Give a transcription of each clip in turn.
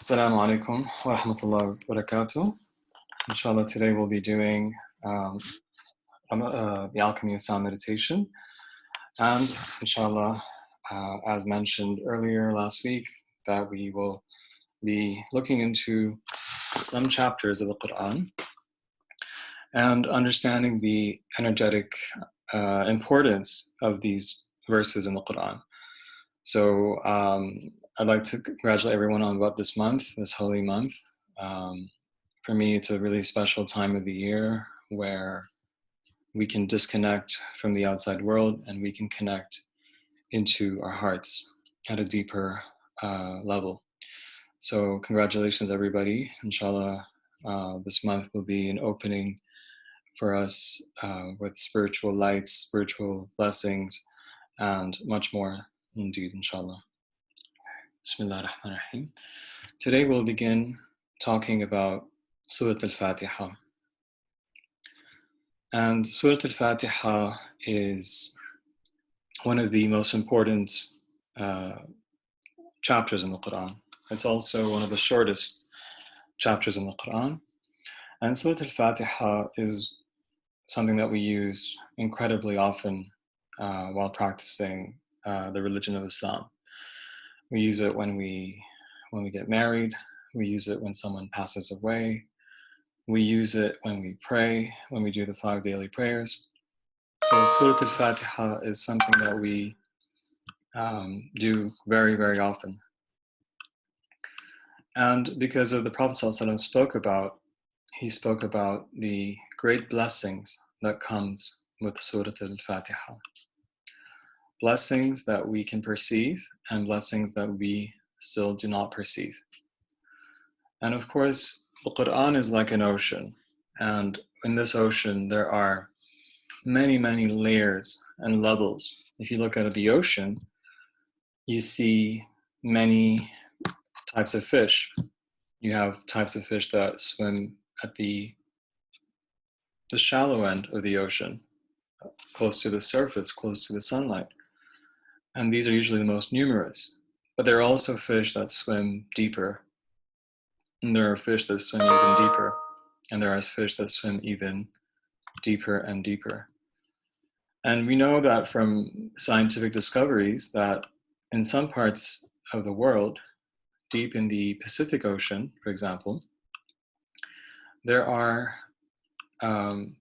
Assalamu alaikum wa rahmatullahi wa barakatuh. Inshallah, today we'll be doing the Alchemy of Sound Meditation. And inshallah, as mentioned earlier last week, that we will be looking into some chapters of the Quran and understanding the energetic importance of these verses in the Quran. So I'd like to congratulate everyone on about this month, this holy month. For me, it's a really special time of the year where we can disconnect from the outside world and we can connect into our hearts at a deeper level. So congratulations, everybody. Inshallah, this month will be an opening for us with spiritual lights, spiritual blessings, and much more indeed, inshallah. Bismillah ar-Rahman ar-Rahim. Today we'll begin talking about Surah Al Fatiha. And Surah Al Fatiha is one of the most important chapters in the Quran. It's also one of the shortest chapters in the Quran. And Surah Al Fatiha is something that we use incredibly often while practicing the religion of Islam. We use it when we get married. We use it when someone passes away. We use it when we pray, when we do the 5 daily prayers. So Surah Al-Fatiha is something that we do very, very often. And because of the Prophet ﷺ he spoke about the great blessings that comes with Surah Al-Fatiha. Blessings that we can perceive and blessings that we still do not perceive. And of course, the Quran is like an ocean. And in this ocean, there are many, many layers and levels. If you look at the ocean, you see many types of fish. You have types of fish that swim at the shallow end of the ocean, close to the surface, close to the sunlight. And these are usually the most numerous. But there are also fish that swim deeper. And there are fish that swim even deeper. And there are fish that swim even deeper and deeper. And we know that from scientific discoveries that in some parts of the world, deep in the Pacific Ocean, for example, there are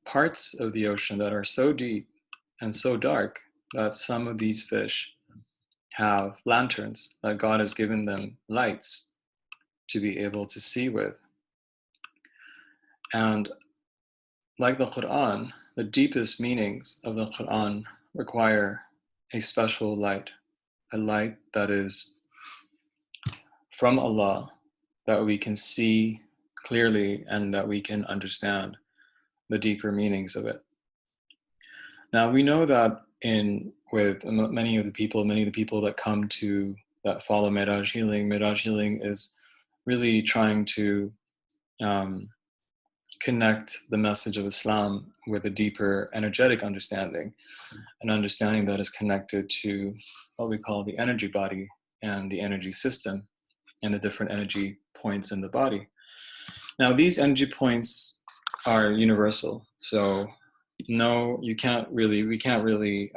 parts of the ocean that are so deep and so dark that some of these fish have lanterns, that God has given them lights to be able to see with. And like the Quran, the deepest meanings of the Quran require a special light, a light that is from Allah, that we can see clearly and that we can understand the deeper meanings of it. Now we know that with many of the people that come to, that follow Miraj healing is really trying to connect the message of Islam with a deeper energetic understanding, an understanding that is connected to what we call the energy body and the energy system and the different energy points in the body. Now these energy points are universal, so we can't really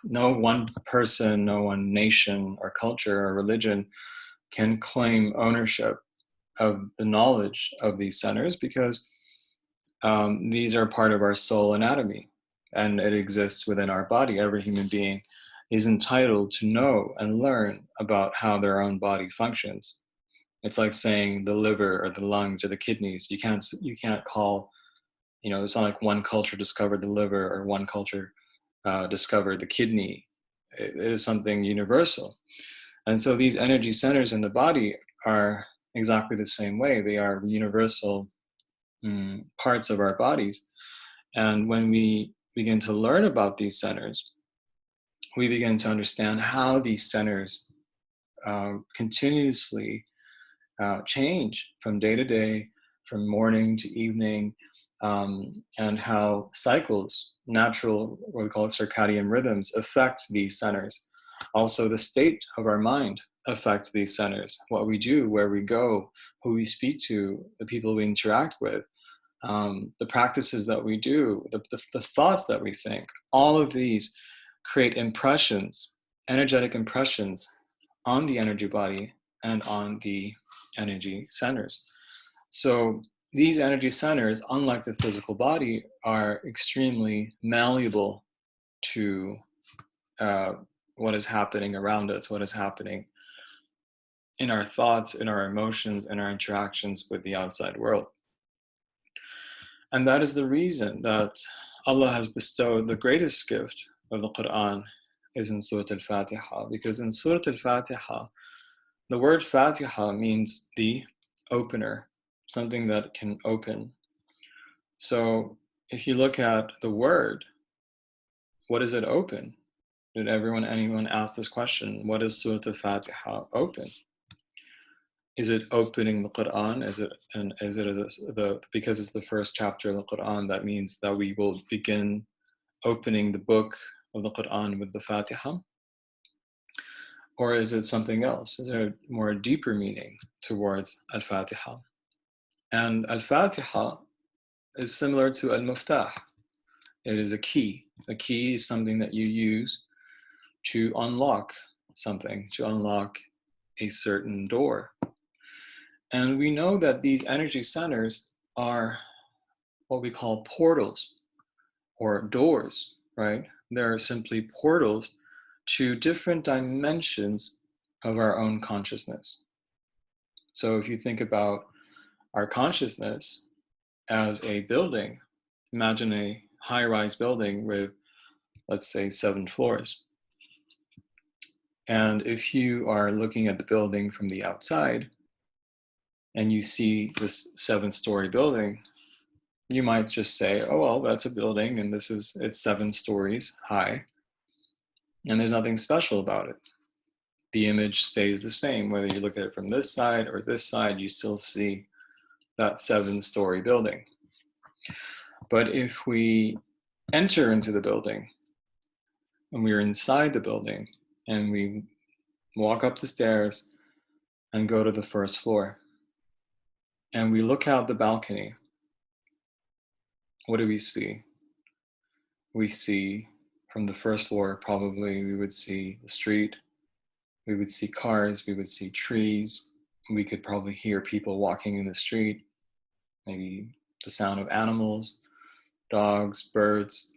no one person, no one nation or culture or religion can claim ownership of the knowledge of these centers, because these are part of our soul anatomy and it exists within our body. Every human being is entitled to know and learn about how their own body functions. It's like saying the liver or the lungs or the kidneys. You can't call, it's not like one culture discovered the liver or one culture discovered the kidney. It is something universal. And so these energy centers in the body are exactly the same way. They are universal parts of our bodies. And when we begin to learn about these centers, we begin to understand how these centers continuously change from day to day, from morning to evening, and how cycles, natural, what we call circadian rhythms, affect these centers. Also the state of our mind affects these centers. What we do, where we go, who we speak to, the people we interact with, the practices that we do, the thoughts that we think, all of these create impressions, energetic impressions on the energy body and on the energy centers. So these energy centers, unlike the physical body, are extremely malleable to what is happening around us, what is happening in our thoughts, in our emotions, in our interactions with the outside world. And that is the reason that Allah has bestowed the greatest gift of the Quran is in Surah Al Fatiha, because in Surah Al Fatiha, the word Fatiha means the opener, something that can open. So if you look at the word, what does it open? Did anyone ask this question? What does Surah Al Fatiha open? Is it opening the Quran? Because it's the first chapter of the Quran, that means that we will begin opening the book of the Quran with the Fatiha? Or is it something else? Is there a more deeper meaning towards Al-Fatiha? And Al-Fatiha is similar to Al-Muftah. It is a key. A key is something that you use to unlock something, to unlock a certain door. And we know that these energy centers are what we call portals or doors, right? They're simply portals to different dimensions of our own consciousness. So if you think about our consciousness as a building, imagine a high-rise building with, let's say, 7 floors. And if you are looking at the building from the outside and you see this 7-story building, you might just say, oh, well, that's a building and it's 7 stories high. And there's nothing special about it. The image stays the same. Whether you look at it from this side or this side, you still see that 7-story building. But if we enter into the building and we're inside the building and we walk up the stairs and go to the first floor and we look out the balcony, what do we see? We see from the first floor, probably we would see the street, we would see cars, we would see trees, we could probably hear people walking in the street, maybe the sound of animals, dogs, birds.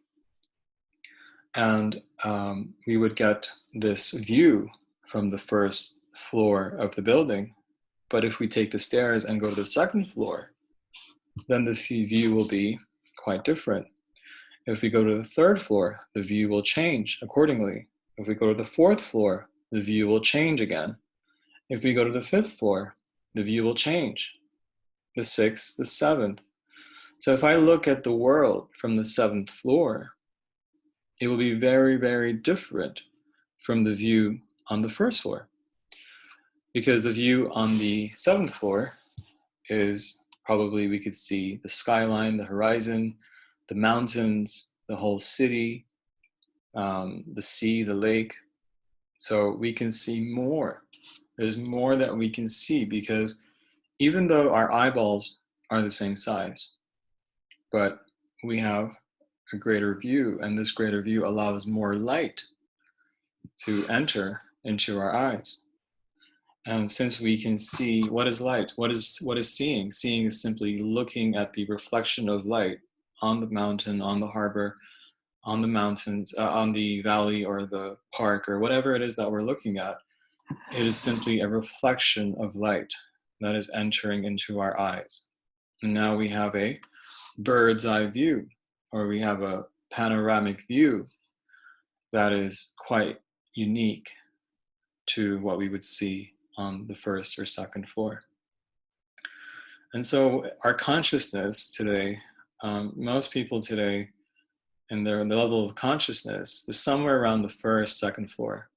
And we would get this view from the first floor of the building. But if we take the stairs and go to the second floor, then the view will be quite different. If we go to the third floor, the view will change accordingly. If we go to the fourth floor, the view will change again. If we go to the fifth floor, the view will change. The sixth, the seventh. So if I look at the world from the 7th floor, it will be very, very different from the view on the first floor. Because the view on the 7th floor is probably we could see the skyline, the horizon, the mountains, the whole city, the sea, the lake. So we can see more. There's more that we can see because even though our eyeballs are the same size, but we have a greater view, and this greater view allows more light to enter into our eyes. And since we can see, what is light? What is seeing? Seeing is simply looking at the reflection of light on the mountain, on the harbor, on the mountains, on the valley or the park or whatever it is that we're looking at. It is simply a reflection of light that is entering into our eyes. And now we have a bird's eye view, or we have a panoramic view that is quite unique to what we would see on the first or second floor. And so our consciousness today, most people today, and the level of consciousness is somewhere around the first, second floor,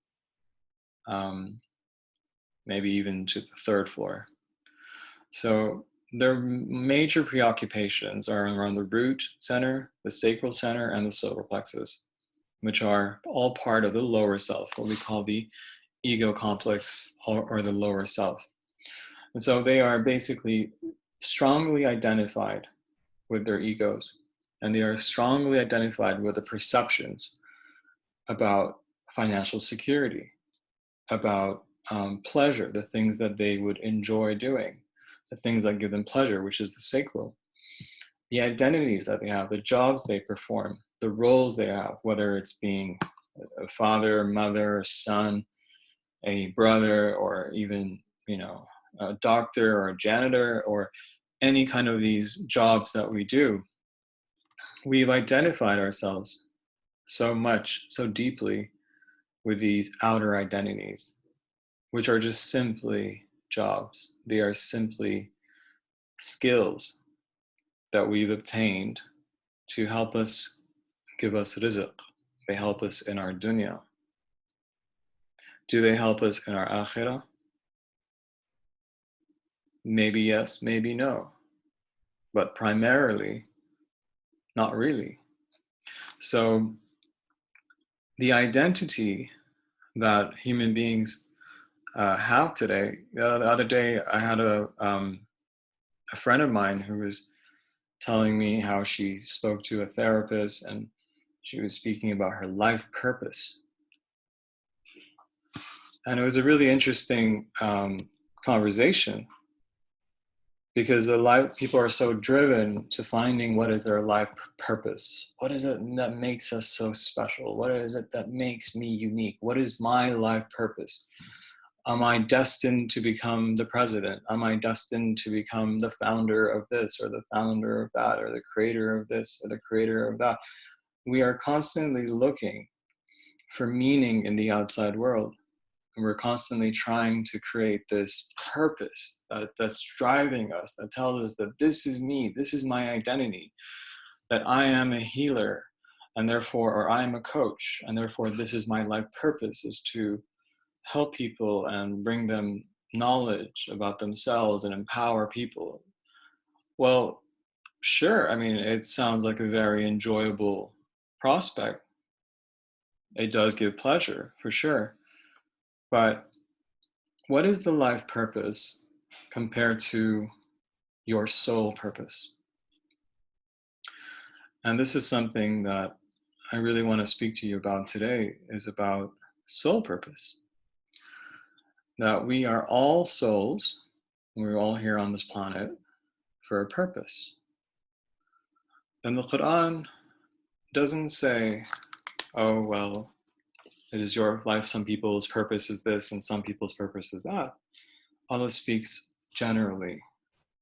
maybe even to the third floor. So their major preoccupations are around the root center, the sacral center, and the solar plexus, which are all part of the lower self, what we call the ego complex or the lower self. And so they are basically strongly identified with their egos, and they are strongly identified with the perceptions about financial security, about pleasure, the things that they would enjoy doing, the things that give them pleasure, which is the sacral, the identities that they have, the jobs they perform, the roles they have, whether it's being a father, mother, son, a brother, or even, a doctor or a janitor, or any kind of these jobs that we do. We've identified ourselves so much, so deeply with these outer identities, which are just simply jobs. They are simply skills that we've obtained to help us, give us rizq. They help us in our dunya. Do they help us in our akhirah? Maybe yes, maybe no. But primarily, not really. So the identity that human beings have today, the other day I had a friend of mine who was telling me how she spoke to a therapist and she was speaking about her life purpose. And it was a really interesting conversation, because people are so driven to finding what is their life purpose. What is it that makes us so special? What is it that makes me unique? What is my life purpose? Am I destined to become the president? Am I destined to become the founder of this or the founder of that, or the creator of this or the creator of that? We are constantly looking for meaning in the outside world. And we're constantly trying to create this purpose that's driving us, that tells us that this is me, this is my identity, that I am a healer, and therefore, or I am a coach, and therefore this is my life purpose, is to help people and bring them knowledge about themselves and empower people. Well, sure, I mean, it sounds like a very enjoyable prospect. It does give pleasure, for sure. But what is the life purpose compared to your soul purpose? And this is something that I really want to speak to you about today, is about soul purpose. That we are all souls, and we're all here on this planet for a purpose. And the Quran doesn't say, oh, well, it is your life, some people's purpose is this and some people's purpose is that. Allah speaks generally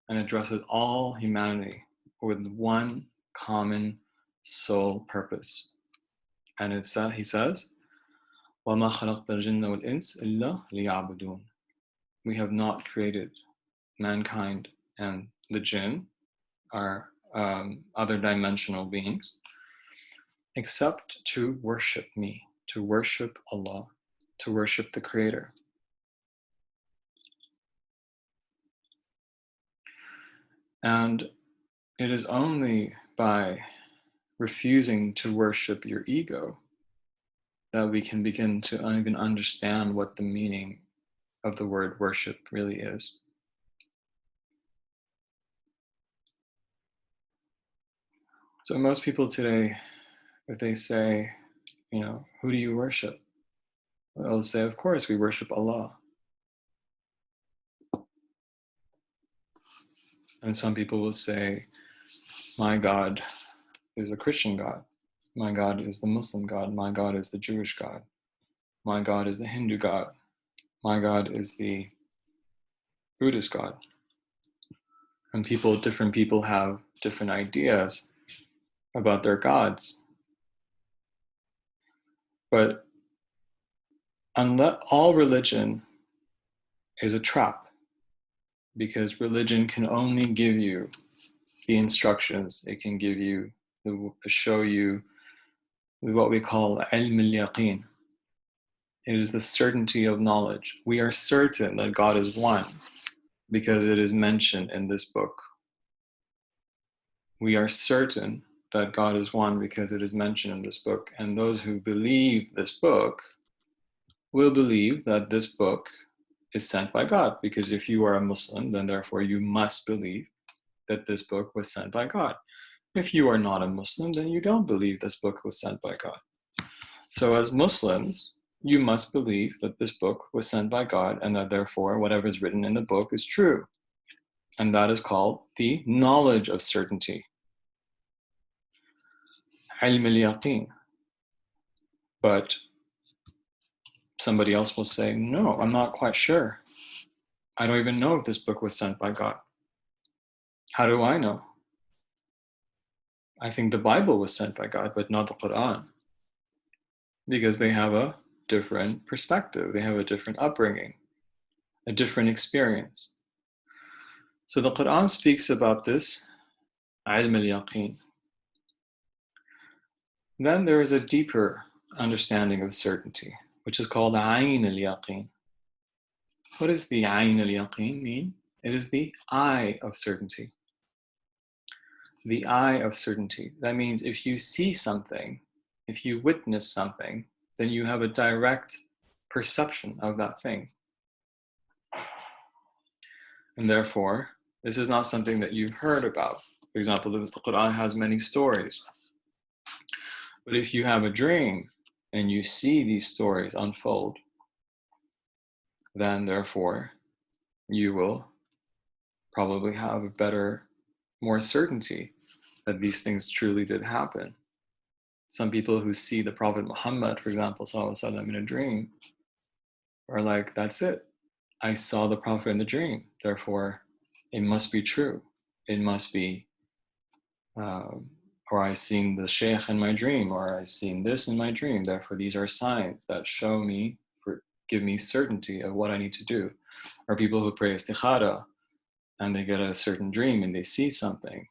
and addresses all humanity with one common soul purpose. And he says, وَمَا خَلَقْتَ الْجِنَّ وَالْإِنسَ إِلَّا لِيَعْبُدُونَ. We have not created mankind and the jinn, our other dimensional beings, except to worship me, to worship Allah, to worship the Creator. And it is only by refusing to worship your ego that we can begin to even understand what the meaning of the word worship really is. So most people today, if they say, who do you worship? They'll say, of course, we worship Allah. And some people will say, my God is a Christian God. My God is the Muslim God. My God is the Jewish God. My God is the Hindu God. My God is the Buddhist God. And different people have different ideas about their gods. But all religion is a trap, because religion can only give you the instructions. It can give you, show you what we call ilm al-yaqeen. It is the certainty of knowledge. We are certain that God is one because it is mentioned in this book. We are certain that God is one because it is mentioned in this book. And those who believe this book will believe that this book is sent by God, because if you are a Muslim, then therefore you must believe that this book was sent by God. If you are not a Muslim, then you don't believe this book was sent by God. So as Muslims, you must believe that this book was sent by God, and that therefore whatever is written in the book is true. And that is called the knowledge of certainty. Ilm al-yaqeen. But somebody else will say, no, I'm not quite sure. I don't even know if this book was sent by God. How do I know? I think the Bible was sent by God, but not the Quran. Because they have a different perspective. They have a different upbringing, a different experience. So the Quran speaks about this, ilm al-yaqeen. Then there is a deeper understanding of certainty, which is called ayn al-yaqeen. What does the ayn al-yaqeen mean? It is the eye of certainty. The eye of certainty. That means if you see something, if you witness something, then you have a direct perception of that thing. And therefore, this is not something that you've heard about. For example, the Quran has many stories. But if you have a dream and you see these stories unfold, then therefore you will probably have a better, more certainty that these things truly did happen. Some people who see the Prophet Muhammad, for example, sallallahu alaihi wasallam, in a dream, are like, that's it. I saw the Prophet in the dream. Therefore, it must be true. It must be, or I've seen the Sheikh in my dream, or I've seen this in my dream. Therefore, these are signs that show me, give me certainty of what I need to do. Or people who pray istikhara, and they get a certain dream and they see something,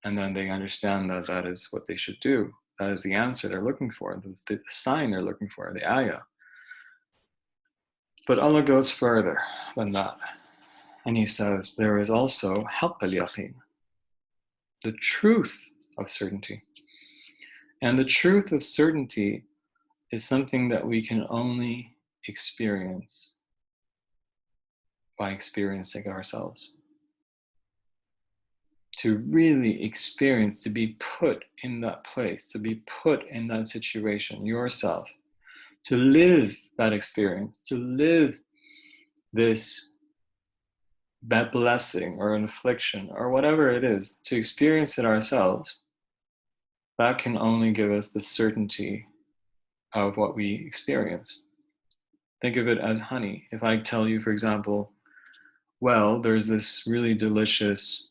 and then they understand that that is what they should do. That is the answer they're looking for, the sign they're looking for, the ayah. But Allah goes further than that. And He says, there is also haqq al-yaqeen, the truth of certainty. And the truth of certainty is something that we can only experience by experiencing it ourselves. To really experience, to be put in that place, to be put in that situation yourself, to live that experience, to live that blessing or an affliction or whatever it is, to experience it ourselves, that can only give us the certainty of what we experience. Think of it as honey. If I tell you, for example, well, there's this really delicious,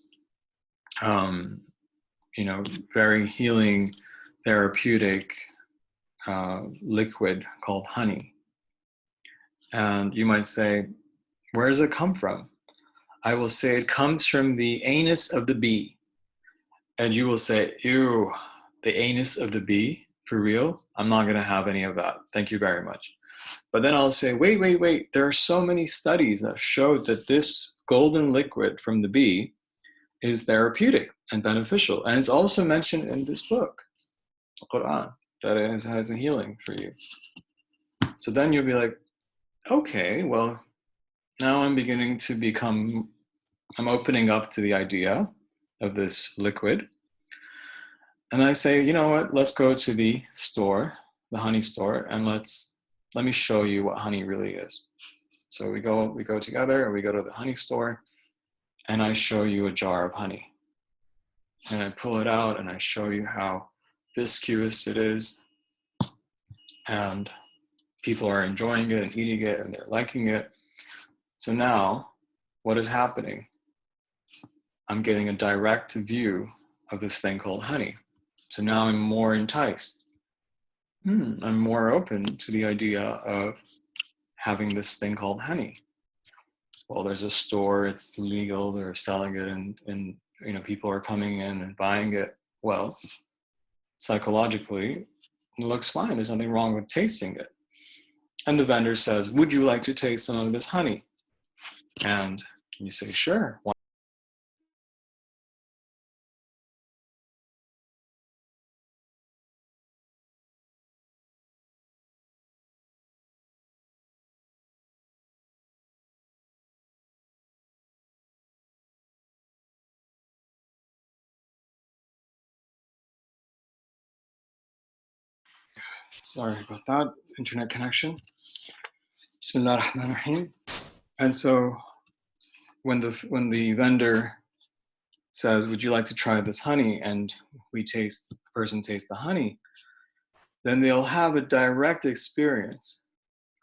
very healing, therapeutic liquid called honey. And you might say, where does it come from? I will say it comes from the anus of the bee. And you will say, ew, the anus of the bee? For real? I'm not going to have any of that. Thank you very much. But then I'll say, wait. There are so many studies that show that this golden liquid from the bee is therapeutic and beneficial. And it's also mentioned in this book, the Quran, that it has a healing for you. So then you'll be like, okay, well, now I'm opening up to the idea of this liquid. And I say, you know what, let's go to the store, the honey store, and let me show you what honey really is. So we go together and we go to the honey store, and I show you a jar of honey. And I pull it out and I show you how viscous it is. And people are enjoying it and eating it and they're liking it. So now, what is happening? I'm getting a direct view of this thing called honey. So now I'm more enticed. I'm more open to the idea of having this thing called honey. Well, there's a store, it's legal, they're selling it, and people are coming in and buying it. Well, psychologically, it looks fine. There's nothing wrong with tasting it. And the vendor says, would you like to taste some of this honey? And you say, sure. Sorry about that, internet connection. Bismillah ar-Rahman ar-Rahim. And so when the vendor says, would you like to try this honey? And the person tastes the honey, then they'll have a direct experience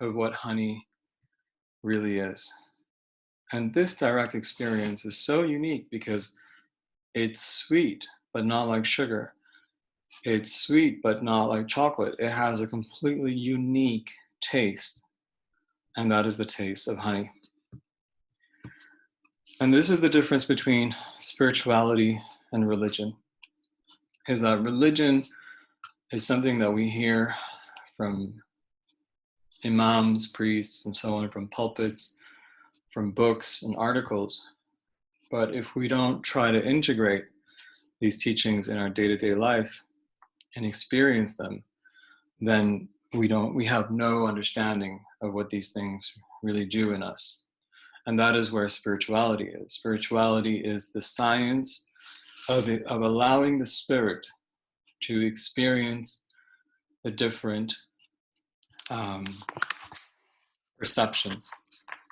of what honey really is. And this direct experience is so unique because it's sweet, but not like sugar. It's sweet, but not like chocolate. It has a completely unique taste, and that is the taste of honey. And this is the difference between spirituality and religion, is that religion is something that we hear from imams, priests, and so on, from pulpits, from books and articles. But if we don't try to integrate these teachings in our day-to-day life and experience them, then we have no understanding of what these things really do in us. And that is where spirituality is. Spirituality is the science of allowing the spirit to experience the different perceptions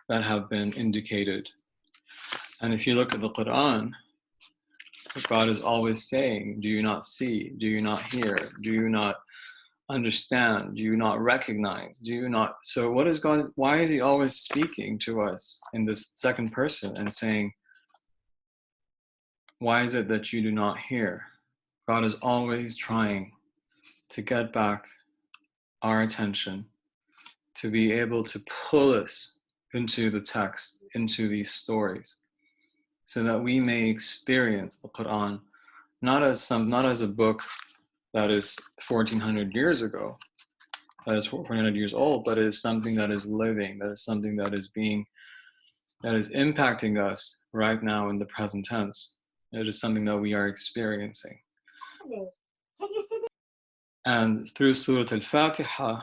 that have been indicated. And if you look at the Quran, God is always saying, do you not see? Do you not hear? Do you not understand? Do you not recognize? Do you not? So what is God, why is he always speaking to us in this second person and saying, why is it that you do not hear? God is always trying to get back our attention, to be able to pull us into the text, into these stories, so that we may experience the Quran not as a book that is 1400 years ago, that is 1400 years old, but it is something that is living, that is something that is impacting us right now in the present tense. It is something that we are experiencing. And through Surah Al Fatiha,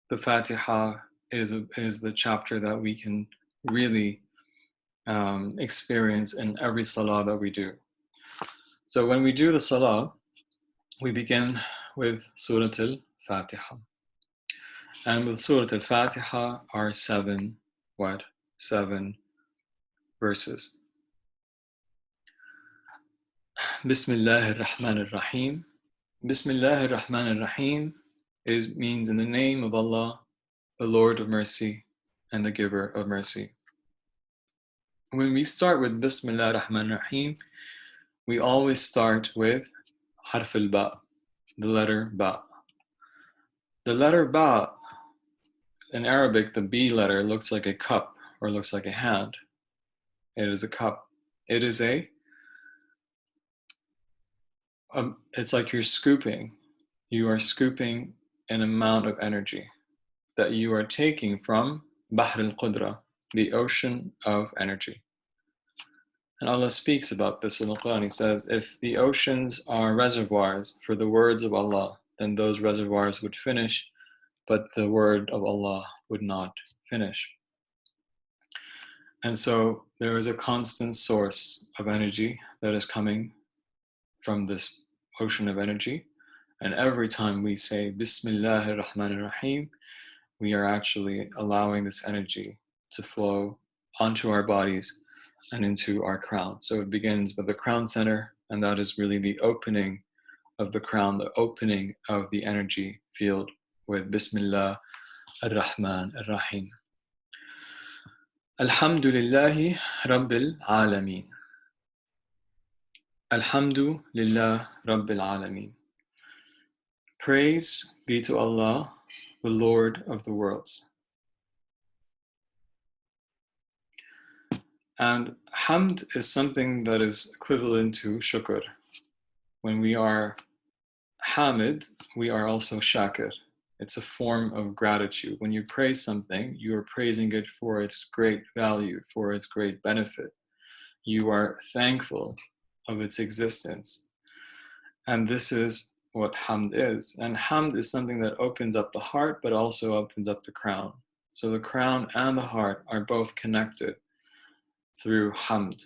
the Fatiha is the chapter that we can really experience in every salah that we do. So when we do the salah, we begin with Surah Al Fatiha. And with Surah Al Fatiha are seven verses. Bismillah ar-Rahman ar-Rahim. Bismillah ar-Rahman ar-Rahim means in the name of Allah, the Lord of mercy and the giver of mercy. When we start with Bismillah ar-Rahman ar-Rahim, we always start with Harf al-Ba, the letter Ba. The letter Ba, in Arabic, the B letter looks like a cup or looks like a hand. It is a cup. It is it's like you're scooping. You are scooping an amount of energy that you are taking from Bahr al-Qudra, the ocean of energy. And Allah speaks about this in the Quran. He says, if the oceans are reservoirs for the words of Allah, then those reservoirs would finish, but the word of Allah would not finish. And so there is a constant source of energy that is coming from this ocean of energy. And every time we say Bismillah ar-Rahman ar-Rahim, we are actually allowing this energy to flow onto our bodies and into our crown. So it begins with the crown center, and that is really the opening of the crown, the opening of the energy field with Bismillah ar-Rahman ar-Rahim. Alhamdulillahi Rabbil Alameen. Alhamdulillah Rabbil Alameen. Praise be to Allah, the Lord of the worlds. And hamd is something that is equivalent to shukr. When we are hamid, we are also shakir. It's a form of gratitude. When you praise something, you are praising it for its great value, for its great benefit. You are thankful of its existence. And this is what hamd is. And hamd is something that opens up the heart, but also opens up the crown. So the crown and the heart are both connected through hamd.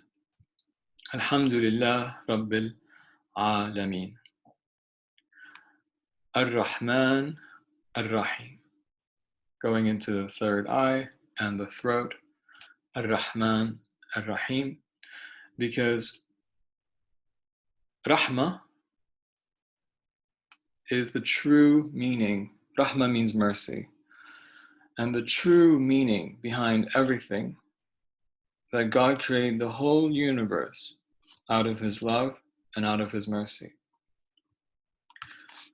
Alhamdulillah Rabbil Alameen. Ar-Rahman, Ar-Rahim. Going into the third eye and the throat, Ar-Rahman, Ar-Rahim, because Rahmah is the true meaning. Rahmah means mercy. And the true meaning behind everything, that God created the whole universe out of his love and out of his mercy.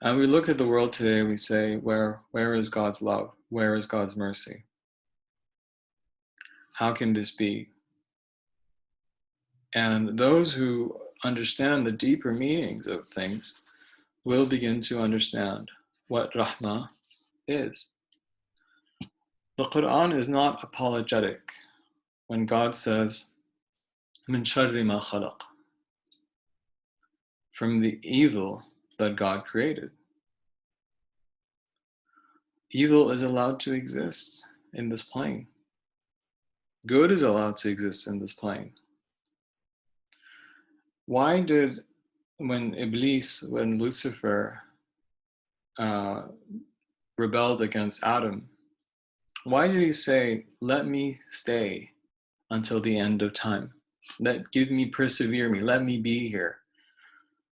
And we look at the world today, we say, where is God's love? Where is God's mercy? How can this be? And those who understand the deeper meanings of things will begin to understand what Rahmah is. The Quran is not apologetic when God says, "Min sharri ma khalaq," from the evil that God created. Evil is allowed to exist in this plane. Good is allowed to exist in this plane. Why did, when Lucifer rebelled against Adam, why did he say, "Let me stay until the end of time. Persevere me, let me be here.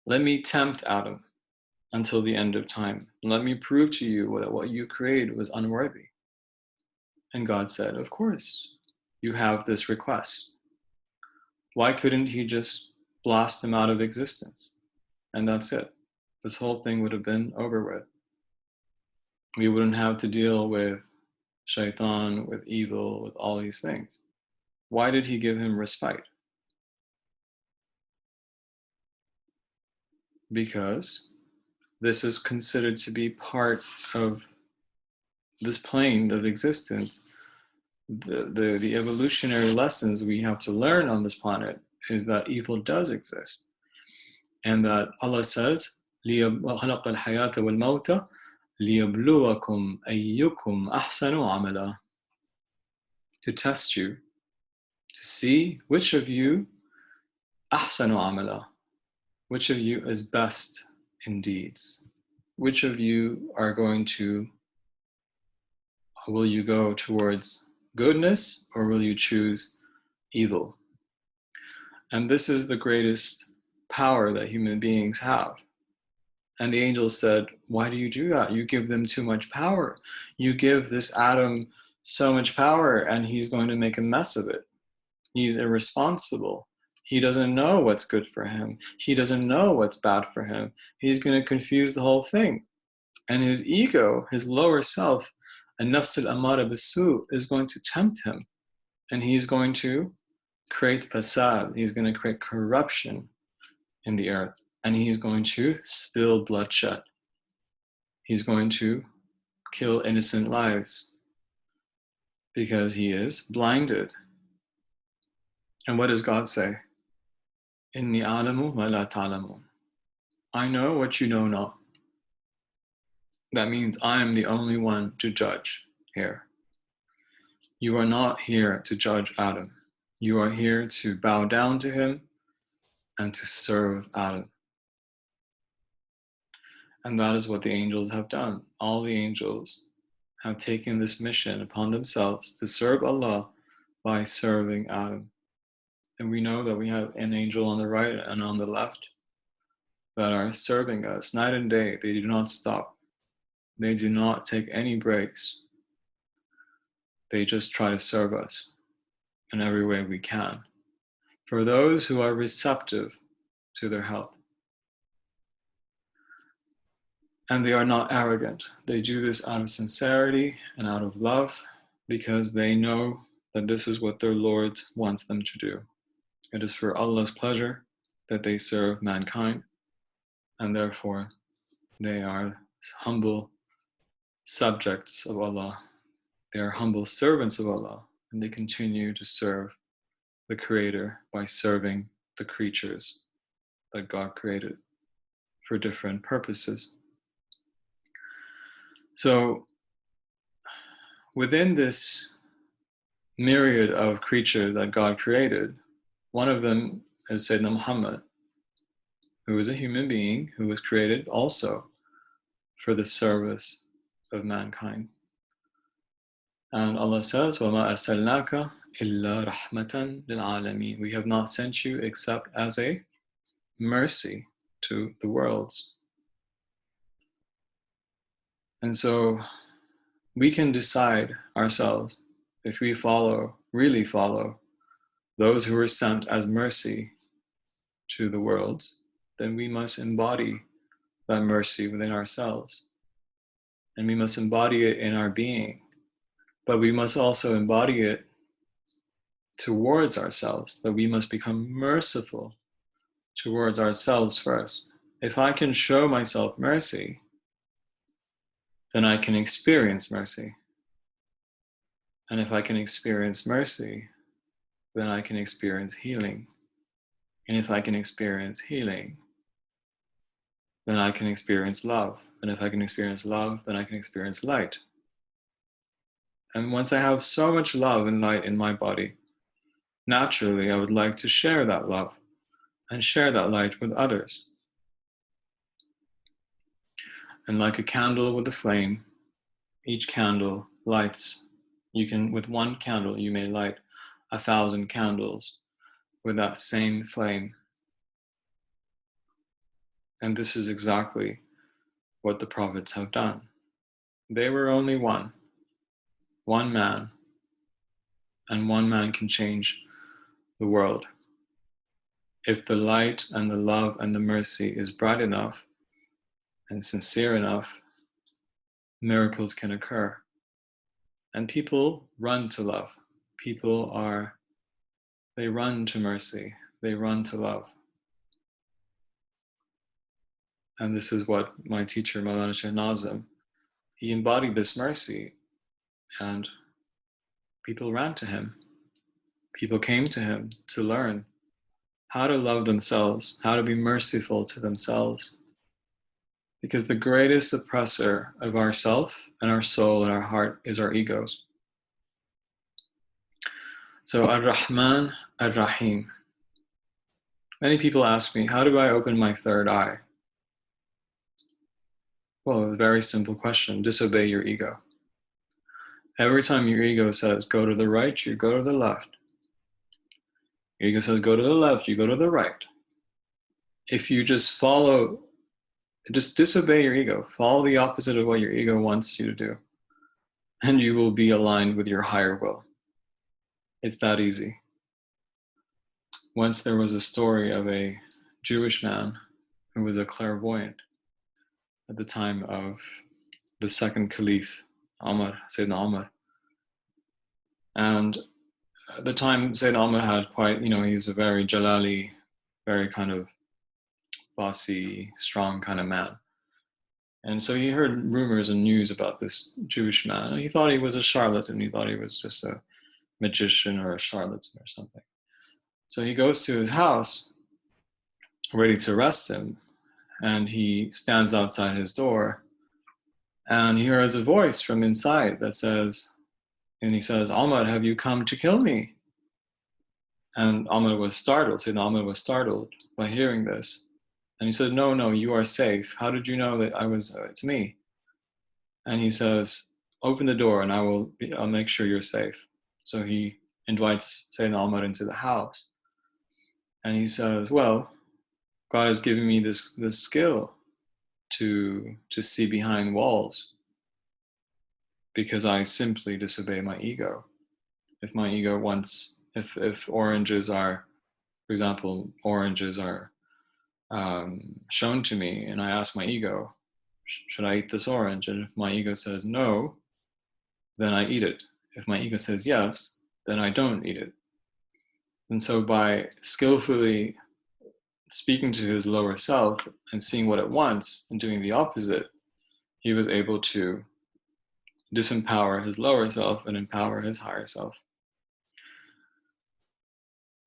Let me tempt Adam until the end of time. Let me prove to you that what you created was unworthy." And God said, "Of course, you have this request." Why couldn't he just blast him out of existence? And that's it. This whole thing would have been over with. We wouldn't have to deal with shaitan, with evil, with all these things. Why did he give him respite? Because this is considered to be part of this plane of existence. The evolutionary lessons we have to learn on this planet is that evil does exist. And that Allah says, وَخَلَقَ الْحَيَاةَ وَالْمَوْتَ لِيَبْلُوَكُمْ أَيُّكُمْ أَحْسَنُ عَمَلًا, to test you, to see which of you أَحْسَنُ عَمَلًا, which of you is best in deeds, which of you will you go towards goodness or will you choose evil? And this is the greatest power that human beings have. And the angels said, "Why do you do that? You give them too much power. You give this Adam so much power and he's going to make a mess of it. He's irresponsible. He doesn't know what's good for him. He doesn't know what's bad for him. He's going to confuse the whole thing. And his ego, his lower self, an-nafs al-amara bis-su, is going to tempt him. And he's going to create fasad. He's going to create corruption in the earth. And he's going to spill bloodshed. He's going to kill innocent lives because he is blinded. And what does God say? Inni a'lamu ma la ta'lamun. I know what you know not. That means I am the only one to judge here. You are not here to judge Adam. You are here to bow down to him and to serve Adam. And that is what the angels have done. All the angels have taken this mission upon themselves to serve Allah by serving Adam. And we know that we have an angel on the right and on the left that are serving us night and day. They do not stop. They do not take any breaks. They just try to serve us in every way we can, for those who are receptive to their help. And they are not arrogant. They do this out of sincerity and out of love because they know that this is what their Lord wants them to do. It is for Allah's pleasure that they serve mankind, and therefore they are humble subjects of Allah. They are humble servants of Allah, and they continue to serve the Creator by serving the creatures that God created for different purposes. So within this myriad of creatures that God created, one of them is Sayyidina Muhammad, who is a human being who was created also for the service of mankind. And Allah says, وَمَا أَرْسَلْنَاكَ إِلَّا رَحْمَةً لِلْعَالَمِينَ. We have not sent you except as a mercy to the worlds. And so we can decide ourselves if we really follow those who were sent as mercy to the worlds, then we must embody that mercy within ourselves. And we must embody it in our being. But we must also embody it towards ourselves, that we must become merciful towards ourselves first. If I can show myself mercy, then I can experience mercy. And if I can experience mercy, then I can experience healing. And if I can experience healing, then I can experience love. And if I can experience love, then I can experience light. And once I have so much love and light in my body, naturally I would like to share that love and share that light with others. And like a candle with a flame, each candle lights. With one candle, you may light 1,000 candles with that same flame. And this is exactly what the prophets have done. They were only one man, and one man can change the world. If the light and the love and the mercy is bright enough and sincere enough, miracles can occur. And people run to love. They run to mercy. They run to love. And this is what my teacher, Maulana Shaykh Nazim, he embodied this mercy, and people ran to him. People came to him to learn how to love themselves, how to be merciful to themselves. Because the greatest oppressor of ourself and our soul and our heart is our egos. So Ar-Rahman, Ar-Rahim. Many people ask me, how do I open my third eye? Well, a very simple question: disobey your ego. Every time your ego says, go to the right, you go to the left. Your ego says, go to the left, you go to the right. If you just disobey your ego, follow the opposite of what your ego wants you to do, and you will be aligned with your higher will. It's that easy. Once there was a story of a Jewish man who was a clairvoyant at the time of the second caliph, Sayyidina Umar. And at the time, Sayyidina Umar had quite, he's a very Jalali, very kind of bossy, strong kind of man. And so he heard rumors and news about this Jewish man. And he thought he was a charlatan. He thought he was just a magician or a charlatan or something. So he goes to his house, ready to arrest him. And he stands outside his door. And he hears a voice from inside that says, Ahmad, have you come to kill me? And Ahmad was startled. Sayyidina Ahmad was startled by hearing this. And he said, no, you are safe. How did you know that it's me? And he says, open the door and I'll make sure you're safe. So he invites Sayyidina Ahmad into the house. And he says, well, God has given me this skill to see behind walls, because I simply disobey my ego. If my ego wants, if oranges are, for example, shown to me, and I ask my ego, should I eat this orange? And if my ego says no, then I eat it. If my ego says yes, then I don't eat it. And so by skillfully speaking to his lower self and seeing what it wants and doing the opposite, he was able to disempower his lower self and empower his higher self.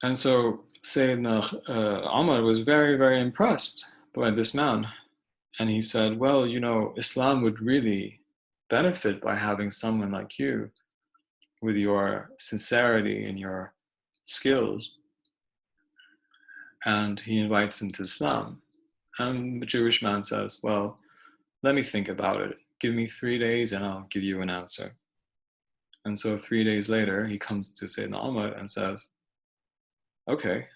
And so Sayyidina Umar was very, very impressed by this man. And he said, well, Islam would really benefit by having someone like you with your sincerity and your skills. And he invites him to Islam. And the Jewish man says, well, let me think about it. Give me 3 days and I'll give you an answer. And so 3 days later, he comes to Sayyidina Umar and says, okay,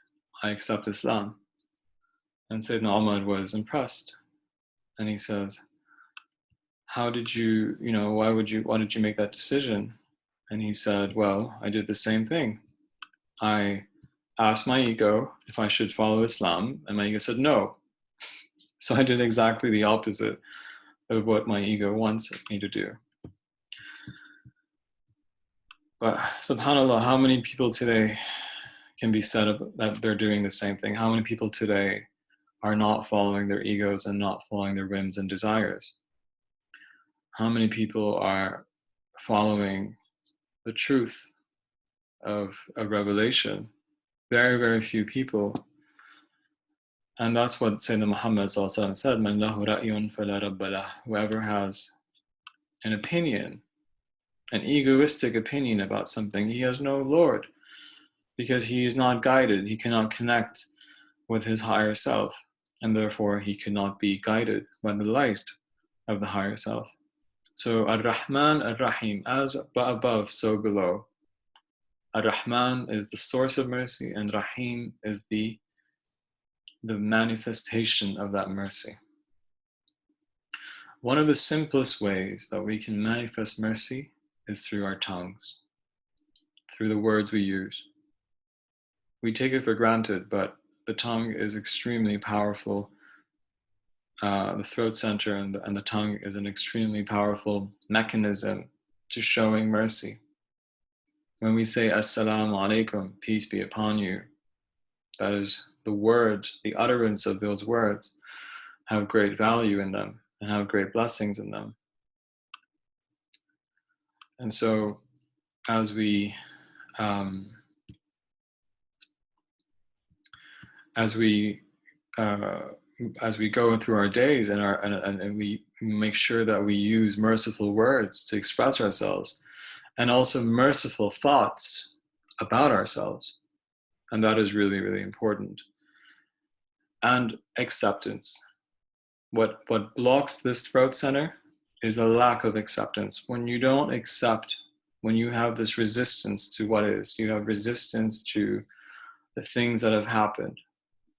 I accept Islam. And Sayyidina Umar was impressed. And he says, how did you, why did you make that decision? And he said, well, I did the same thing. I asked my ego if I should follow Islam, and my ego said no. So I did exactly the opposite of what my ego wants me to do. But subhanAllah, how many people today can be said that they're doing the same thing? How many people today are not following their egos and not following their whims and desires? How many people are following the truth of a revelation? Very, very few people. And that's what Sayyidina Muhammad said, Man lahu ra'yun fala rabba lah. Whoever has an opinion, an egoistic opinion about something, he has no Lord, because he is not guided. He cannot connect with his higher self, and therefore he cannot be guided by the light of the higher self. So Ar-Rahman, Ar-Rahim, as above, so below. Ar-Rahman is the source of mercy, and Rahim is the manifestation of that mercy. One of the simplest ways that we can manifest mercy is through our tongues, through the words we use. We take it for granted, but the tongue is extremely powerful. The throat center and the tongue is an extremely powerful mechanism to showing mercy. When we say Assalamu alaikum, peace be upon you, that is the words, the utterance of those words have great value in them and have great blessings in them. And so as we go through our days and we make sure that we use merciful words to express ourselves, and also merciful thoughts about ourselves, and that is really, really important. And acceptance. What blocks this throat center is a lack of acceptance. When you don't accept, when you have this resistance to what is, you have resistance to the things that have happened.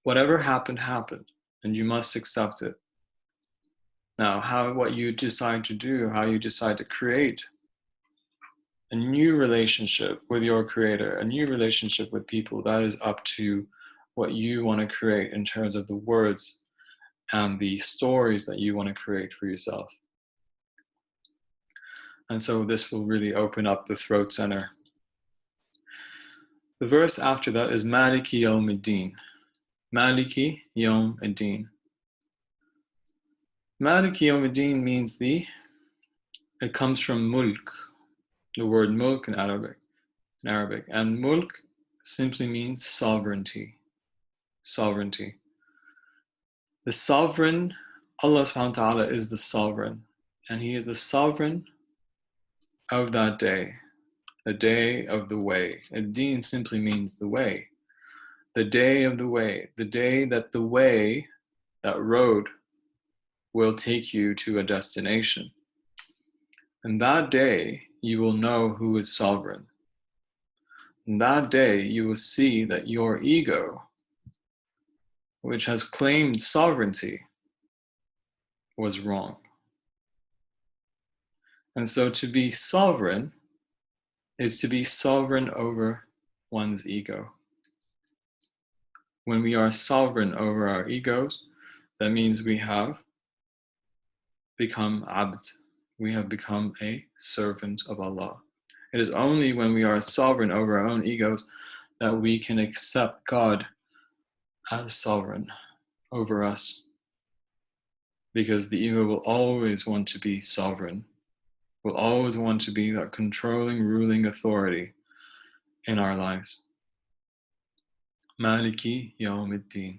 Whatever happened, happened, and you must accept it. Now, what you decide to do, how you decide to create a new relationship with your creator, a new relationship with people, that is up to what you want to create in terms of the words and the stories that you want to create for yourself. And so this will really open up the throat center. The verse after that is Maliki Yawmiddin. Maliki Yawmiddin. Maliki Yawmiddin means it comes from mulk, the word mulk in Arabic. And mulk simply means sovereignty. Sovereignty. The sovereign, Allah subhanahu wa ta'ala is the sovereign, and he is the sovereign of that day, the day of the way. And deen simply means the way. The day of the way, the day that the way, that road, will take you to a destination. And that day, you will know who is sovereign. And that day, you will see that your ego, which has claimed sovereignty, was wrong. And so to be sovereign is to be sovereign over one's ego. When we are sovereign over our egos, that means we have become abd. We have become a servant of Allah. It is only when we are sovereign over our own egos that we can accept God as sovereign over us. Because the ego will always want to be sovereign, will always want to be that controlling, ruling authority in our lives. Maliki Yawmiddin.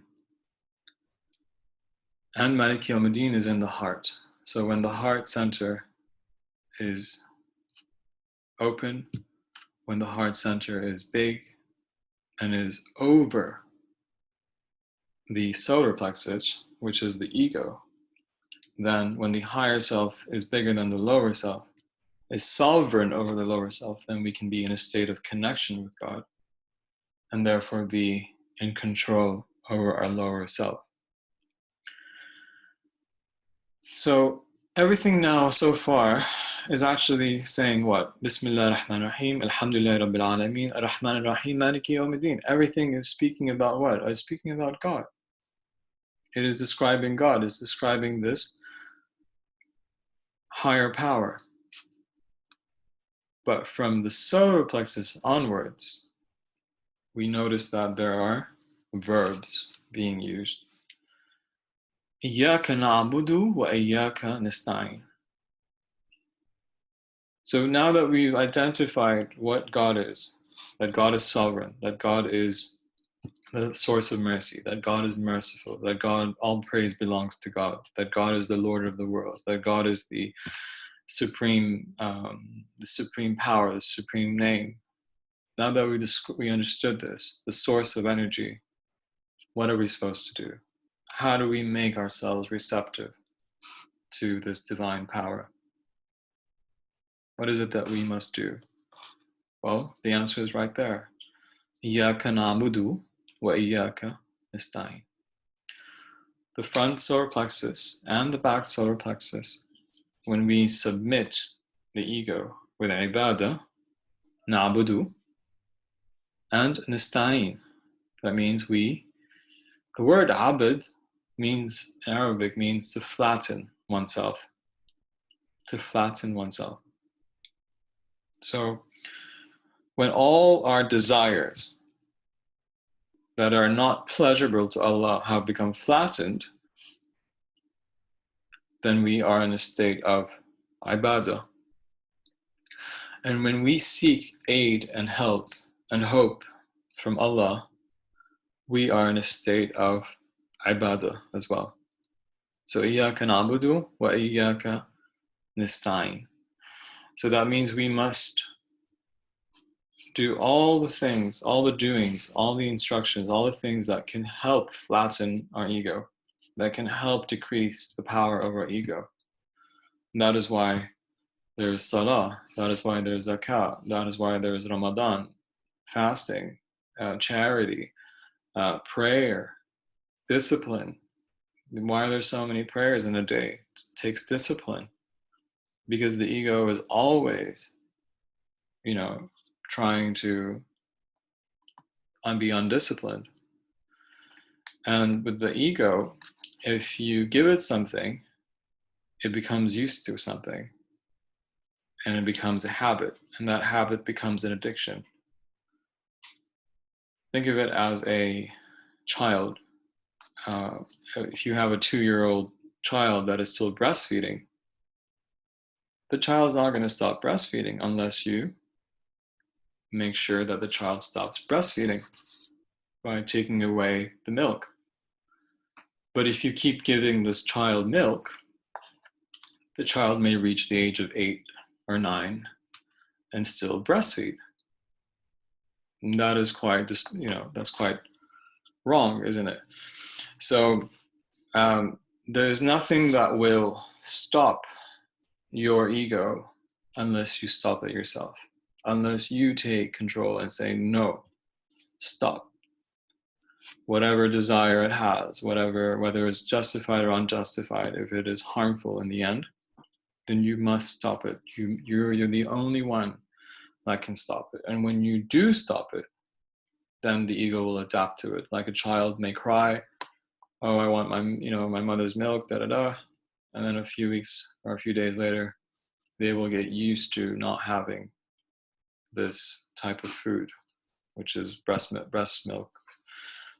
And Maliki Yawmiddin is in the heart. So when the heart center is open, when the heart center is big and is over the solar plexus, which is the ego, then when the higher self is bigger than the lower self, is sovereign over the lower self, then we can be in a state of connection with God and therefore be in control over our lower self. So everything now so far is actually saying what? Bismillah ar-Rahman ar-Rahim, Alhamdulillah Rabbil Alameen, Ar-Rahman ar-Rahim, Maliki Yawmiddin. Everything is speaking about what? It's speaking about God. It is describing God. It's describing this higher power. But from the solar plexus onwards, we notice that there are verbs being used. Iyyaka na'budu wa iyyaka nasta'in. So now that we've identified what God is, that God is sovereign, that God is the source of mercy, that God is merciful, that God, all praise belongs to God, that God is the Lord of the world, that God is the supreme power, the supreme name. Now that we understood this, the source of energy, what are we supposed to do? How do we make ourselves receptive to this divine power? What is it that we must do? Well, the answer is right there. Iyyaka na'budu wa iyyaka nasta'in. The front solar plexus and the back solar plexus, when we submit the ego with ibadah, na'budu, and nasta'in, that means the word abd means, in Arabic, means to flatten oneself. To flatten oneself. So, when all our desires that are not pleasurable to Allah have become flattened, then we are in a state of ibadah. And when we seek aid and help and hope from Allah, we are in a state of ibadah as well. So, iyyaka na'budu wa iyyaka nasta'in. So that means we must do all the things, all the doings, all the instructions, all the things that can help flatten our ego, that can help decrease the power of our ego. And that is why there is salah, that is why there is zakah, that is why there is Ramadan, fasting, charity, prayer, discipline. Why are there so many prayers in a day? It takes discipline. Because the ego is always, trying to be undisciplined. And with the ego, if you give it something, it becomes used to something. And it becomes a habit. And that habit becomes an addiction. Think of it as a child. If you have a 2-year-old child that is still breastfeeding, the child is not going to stop breastfeeding unless you make sure that the child stops breastfeeding by taking away the milk. But if you keep giving this child milk, the child may reach the age of 8 or 9 and still breastfeed. And that is quite, that's quite wrong, isn't it? So there's nothing that will stop your ego unless you stop it yourself. Unless you take control and say, no, stop. Whatever desire it has, whether it's justified or unjustified, if it is harmful in the end, then you must stop it. You're the only one that can stop it. And when you do stop it, then the ego will adapt to it. Like a child may cry, oh, I want my mother's milk, da-da-da. And then a few weeks or a few days later, they will get used to not having this type of food, which is breast milk.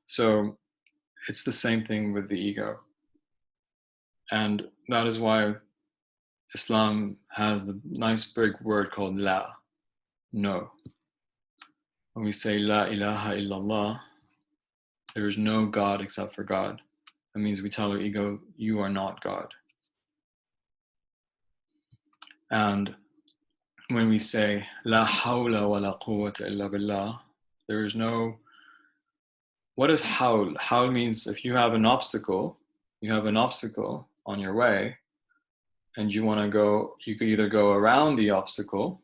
So it's the same thing with the ego. And that is why Islam has the nice big word called la, no. When we say la ilaha illallah, there is no God except for God. That means we tell our ego, you are not God. And when we say la hawla wa la quwwata illa billah, there is no. What is hawl? Hawl means if you have an obstacle on your way, and you want to go, you could either go around the obstacle,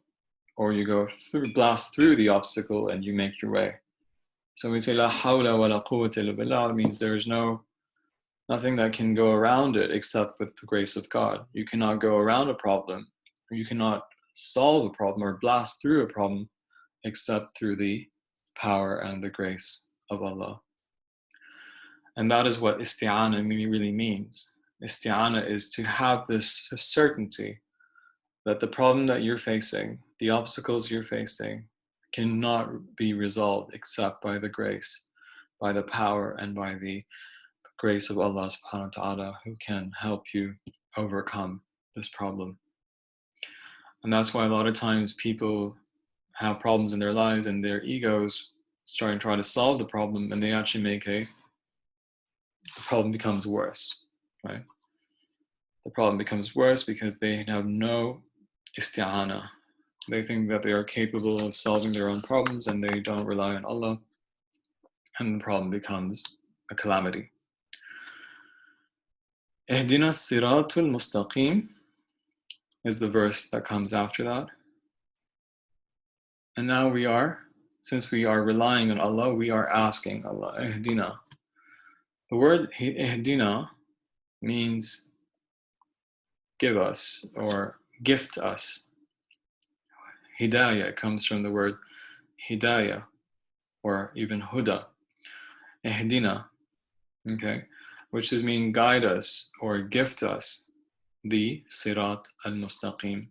or you go through, blast through the obstacle, and you make your way. So we say la hawla wa la quwwata illa billah, means there is nothing that can go around it except with the grace of God. You cannot go around a problem, or you cannot solve a problem or blast through a problem except through the power and the grace of Allah. And that is what isti'ana really means. Isti'ana is to have this certainty that the problem that you're facing, the obstacles you're facing, cannot be resolved except by the grace, by the power, and by the grace of Allah subhanahu wa ta'ala, who can help you overcome this problem. And that's why a lot of times people have problems in their lives and their egos start to try to solve the problem, and they actually the problem becomes worse, right? The problem becomes worse because they have no isti'ana. They think that they are capable of solving their own problems and they don't rely on Allah, and the problem becomes a calamity. Ihdina siratul mustaqim is the verse that comes after that. And now since we are relying on Allah, we are asking Allah, Ihdina. The word Ihdina means give us or gift us. Hidayah comes from the word hidayah, or even huda. Ihdina, okay, which does mean guide us or gift us the sirat al-mustaqim.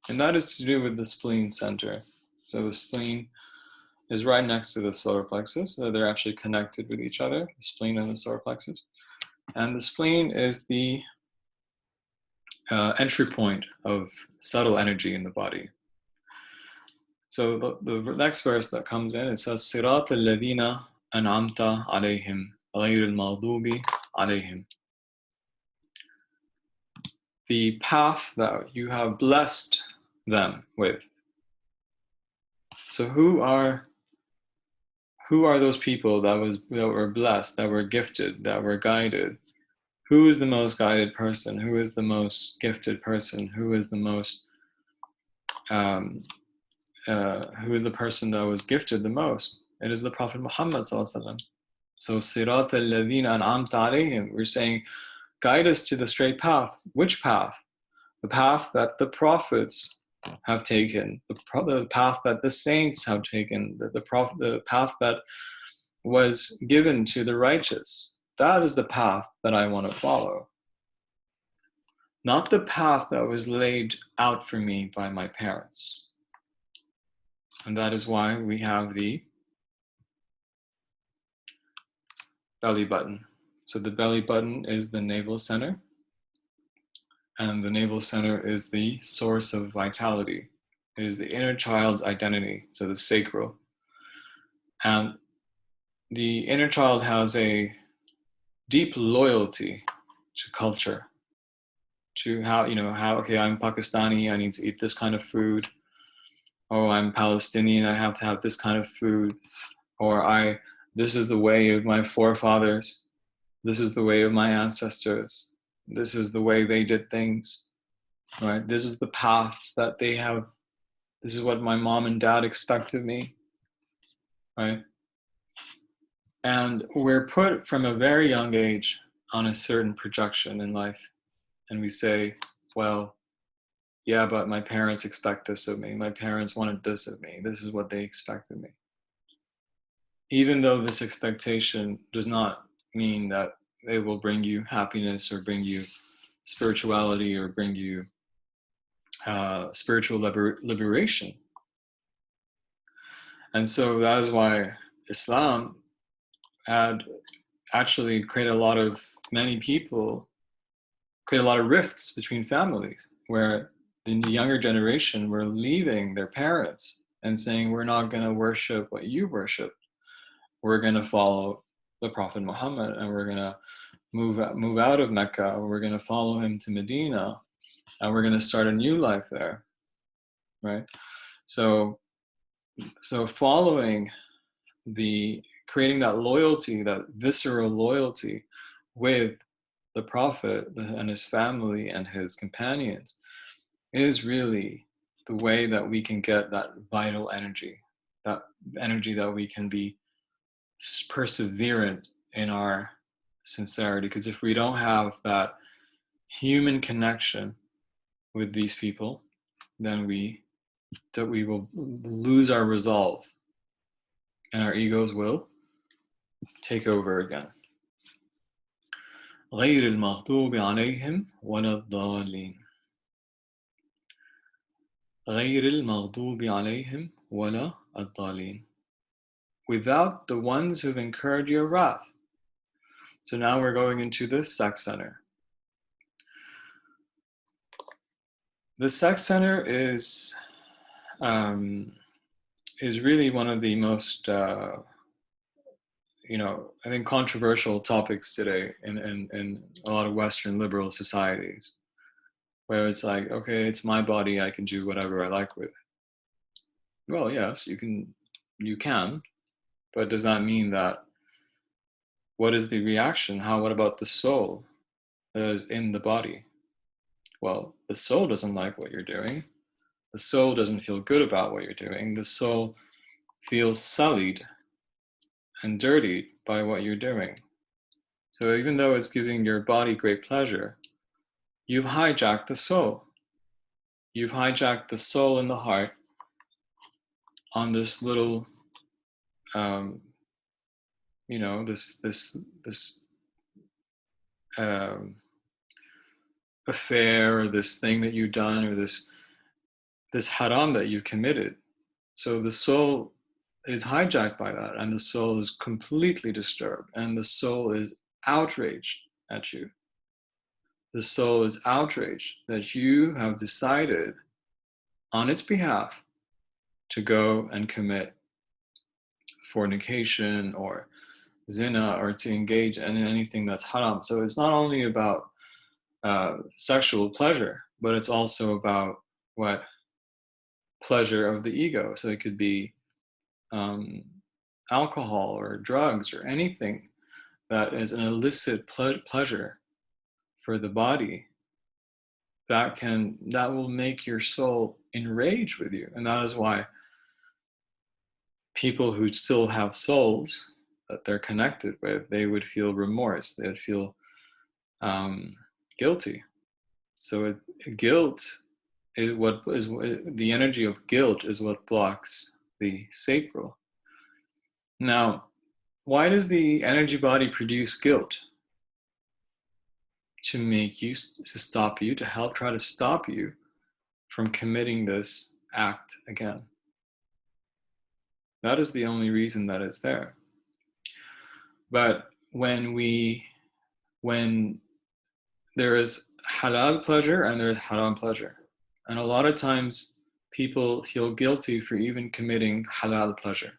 And that is to do with the spleen center. So the spleen is right next to the solar plexus, so they're actually connected with each other, the spleen and the solar plexus. And the spleen is the entry point of subtle energy in the body. So the next verse that comes in, it says, Sirat al-ladina an'amta alayhim, ghayr al-maghdubi alayhim. The path that you have blessed them with. So who are those people that were blessed, that were gifted, that were guided? Who is the most guided person? Who is the most gifted person? Who is the most who is the person that was gifted the most? It is the Prophet Muhammad sallallahu alaihi wasallam. So sirat al-ladhina an'amta alayhim, we're saying, guide us to the straight path. Which path? The path that the prophets have taken, the path that the saints have taken, the path that was given to the righteous. That is the path that I want to follow. Not the path that was laid out for me by my parents. And that is why we have the belly button. So the belly button is the navel center. And the navel center is the source of vitality. It is the inner child's identity, so the sacral. And the inner child has a deep loyalty to culture, to how, okay, I'm Pakistani, I need to eat this kind of food. Oh, I'm Palestinian, I have to have this kind of food. Or this is the way of my forefathers. This is the way of my ancestors. This is the way they did things, right? This is the path that they have. This is what my mom and dad expect of me, right? And we're put from a very young age on a certain projection in life. And we say, well, yeah, but my parents expect this of me. My parents wanted this of me. This is what they expect of me. Even though this expectation does not mean that it will bring you happiness or bring you spirituality or bring you spiritual liberation. And so that is why Islam had actually created many people create a lot of rifts between families, where the younger generation were leaving their parents and saying, we're not going to worship what you worship. We're going to follow the Prophet Muhammad, and we're going to move out of Mecca. We're going to follow him to Medina, and we're going to start a new life there, right? So following creating that loyalty, that visceral loyalty with the Prophet and his family and his companions is really the way that we can get that vital energy, that energy that we can be perseverant in our sincerity. Because if we don't have that human connection with these people, then we will lose our resolve and our egos will take over again. غير المغضوب عليهم ولا الضالين. غير المغضوب عليهم ولا الضالين. Without the ones who've incurred your wrath. So now we're going into the sex center. The sex center is really one of the most I think controversial topics today in a lot of Western liberal societies, where it's like, okay, it's my body, I can do whatever I like with. Well, yes, you can, but does that mean that? What is the reaction? What about the soul that is in the body? Well, the soul doesn't like what you're doing. The soul doesn't feel good about what you're doing. The soul feels sullied and dirtied by what you're doing. So even though it's giving your body great pleasure, you've hijacked the soul. You've hijacked the soul and the heart on this little, this affair, or this thing that you've done, or this haram that you've committed. So the soul is hijacked by that, and the soul is completely disturbed, and the soul is outraged at you. The soul is outraged that you have decided on its behalf to go and commit fornication or zina, or to engage in anything that's haram. So it's not only about sexual pleasure, but it's also about what? Pleasure of the ego. So it could be alcohol or drugs or anything that is an illicit pleasure for the body that will make your soul enraged with you. And that is why people who still have souls that they're connected with, they would feel remorse, they would feel guilty. So guilt is the energy of guilt is what blocks the sacral. Now, why does the energy body produce guilt? To make you, to stop you, to help try to stop you from committing this act again. That is the only reason that it's there. But when there is halal pleasure and there is haram pleasure, and a lot of times people feel guilty for even committing halal pleasure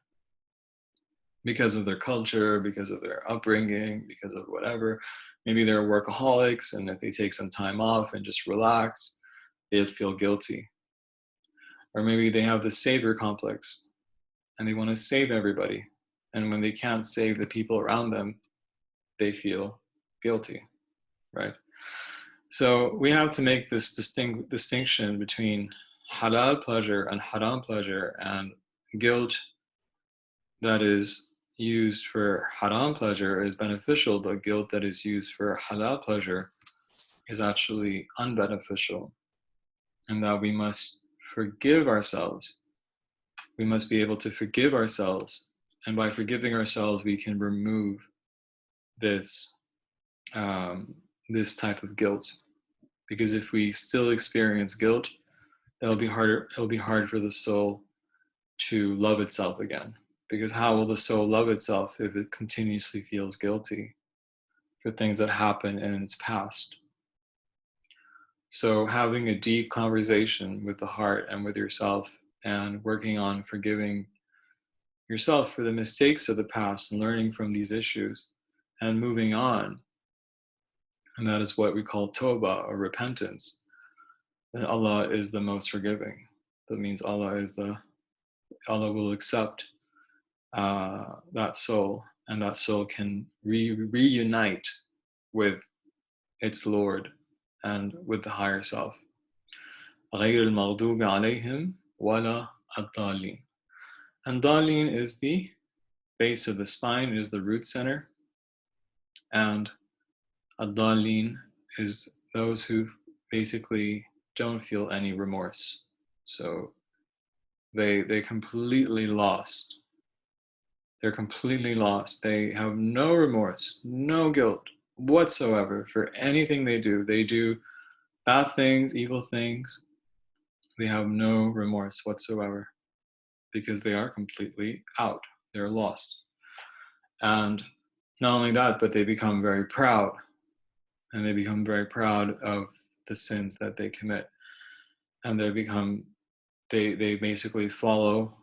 because of their culture, because of their upbringing, because of whatever. Maybe they're workaholics, and if they take some time off and just relax, they'd feel guilty. Or maybe they have the savior complex, and they want to save everybody. And when they can't save the people around them, they feel guilty, right? So we have to make this distinction between halal pleasure and haram pleasure, and guilt that is used for haram pleasure is beneficial, but guilt that is used for halal pleasure is actually unbeneficial. And that we must forgive ourselves. We must be able to forgive ourselves. And by forgiving ourselves, we can remove this type of guilt. Because if we still experience guilt, it'll be hard for the soul to love itself again. Because how will the soul love itself if it continuously feels guilty for things that happened in its past? So having a deep conversation with the heart and with yourself, and working on forgiving yourself for the mistakes of the past and learning from these issues and moving on. And that is what we call Toba, or repentance. Then Allah is the most forgiving. That means Allah will accept that soul, and that soul can reunite with its Lord and with the higher self. غير المغضوب عليهم ولا الضالين. And dalin is the base of the spine, is the root center, and adalin is those who basically don't feel any remorse. So they completely lost. They're completely lost. They have no remorse, no guilt whatsoever for anything they do. They do bad things, evil things. They have no remorse whatsoever because they are completely out. They're lost. And not only that, but they become very proud. And they become very proud of the sins that they commit. And they basically follow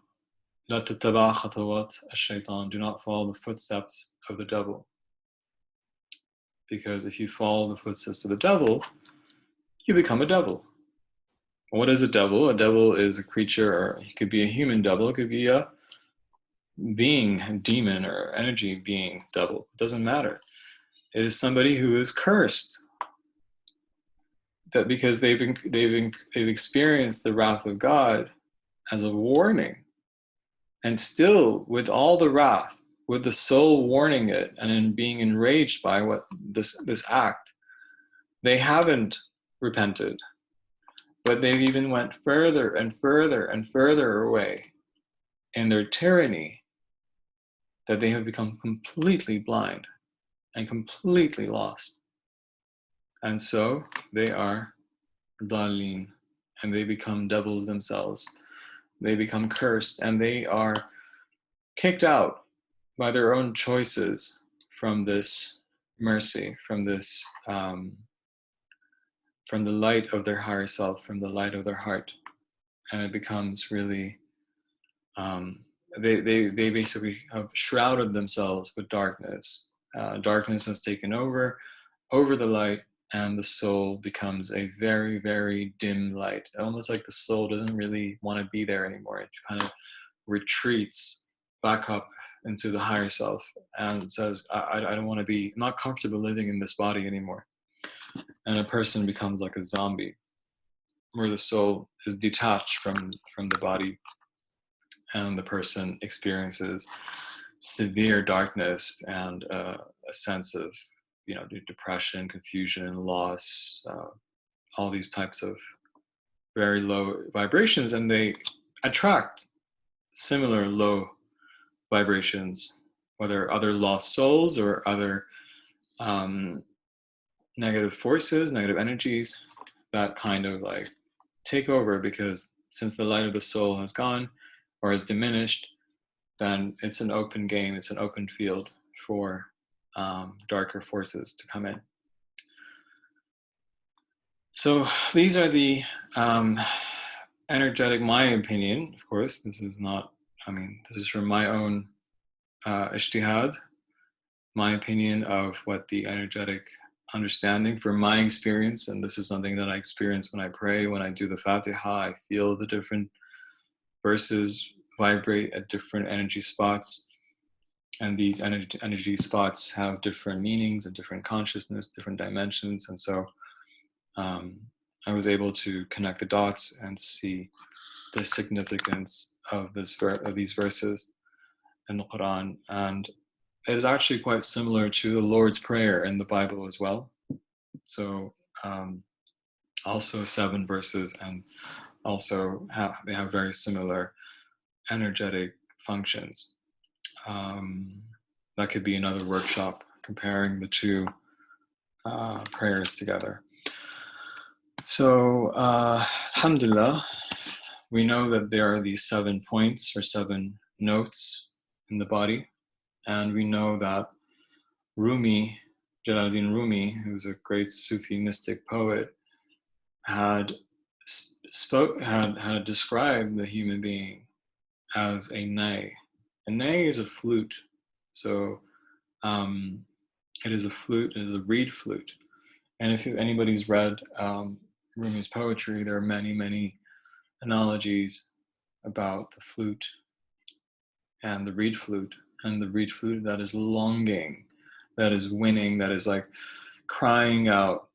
لا تتبع خطوات الشيطان. Do not follow the footsteps of the devil. Because if you follow the footsteps of the devil, you become a devil. What is a devil? A devil is a creature, or it could be a human devil, it could be a being, a demon, or energy being devil. It doesn't matter. It is somebody who is cursed. That because they've experienced the wrath of God as a warning. And still, with all the wrath, with the soul warning it and in being enraged by what this act, they haven't repented, but they've even went further and further and further away in their tyranny, that they have become completely blind and completely lost. And so they are dalin, and they become devils themselves. They become cursed, and they are kicked out by their own choices from this mercy, from this, from the light of their higher self, from the light of their heart. And it becomes really, they basically have shrouded themselves with darkness. Darkness has taken over the light, and the soul becomes a very, very dim light. Almost like the soul doesn't really want to be there anymore. It kind of retreats back up into the higher self and says, I don't want to be, I'm not comfortable living in this body anymore. And a person becomes like a zombie, where the soul is detached from the body, and the person experiences severe darkness and a sense of, depression, confusion, loss, all these types of very low vibrations, and they attract similar low vibrations, whether other lost souls or other negative forces, negative energies that kind of like take over, because since the light of the soul has gone or has diminished, then it's an open game, it's an open field for darker forces to come in. So these are the energetic, my opinion, of course, this is not, this is from my own ijtihad, my opinion of what the energetic understanding from my experience, and this is something that I experience when I pray, when I do the Fatiha. I feel the different verses vibrate at different energy spots, and these energy spots have different meanings and different consciousness, different dimensions, and so I was able to connect the dots and see the significance of these verses in the Quran. And it is actually quite similar to the Lord's Prayer in the Bible as well. So also 7 verses, and also they have very similar energetic functions. That could be another workshop, comparing the two prayers together. So alhamdulillah, we know that there are these 7 points or 7 notes in the body, and we know that Rumi, Jalaluddin Rumi, who's a great Sufi mystic poet, had described the human being as a ney. A ney is a flute. So it is a flute, it is a reed flute. And if anybody's read Rumi's poetry, there are many, many analogies about the flute and the reed flute. And the reed flute that is longing, that is winning, that is like crying out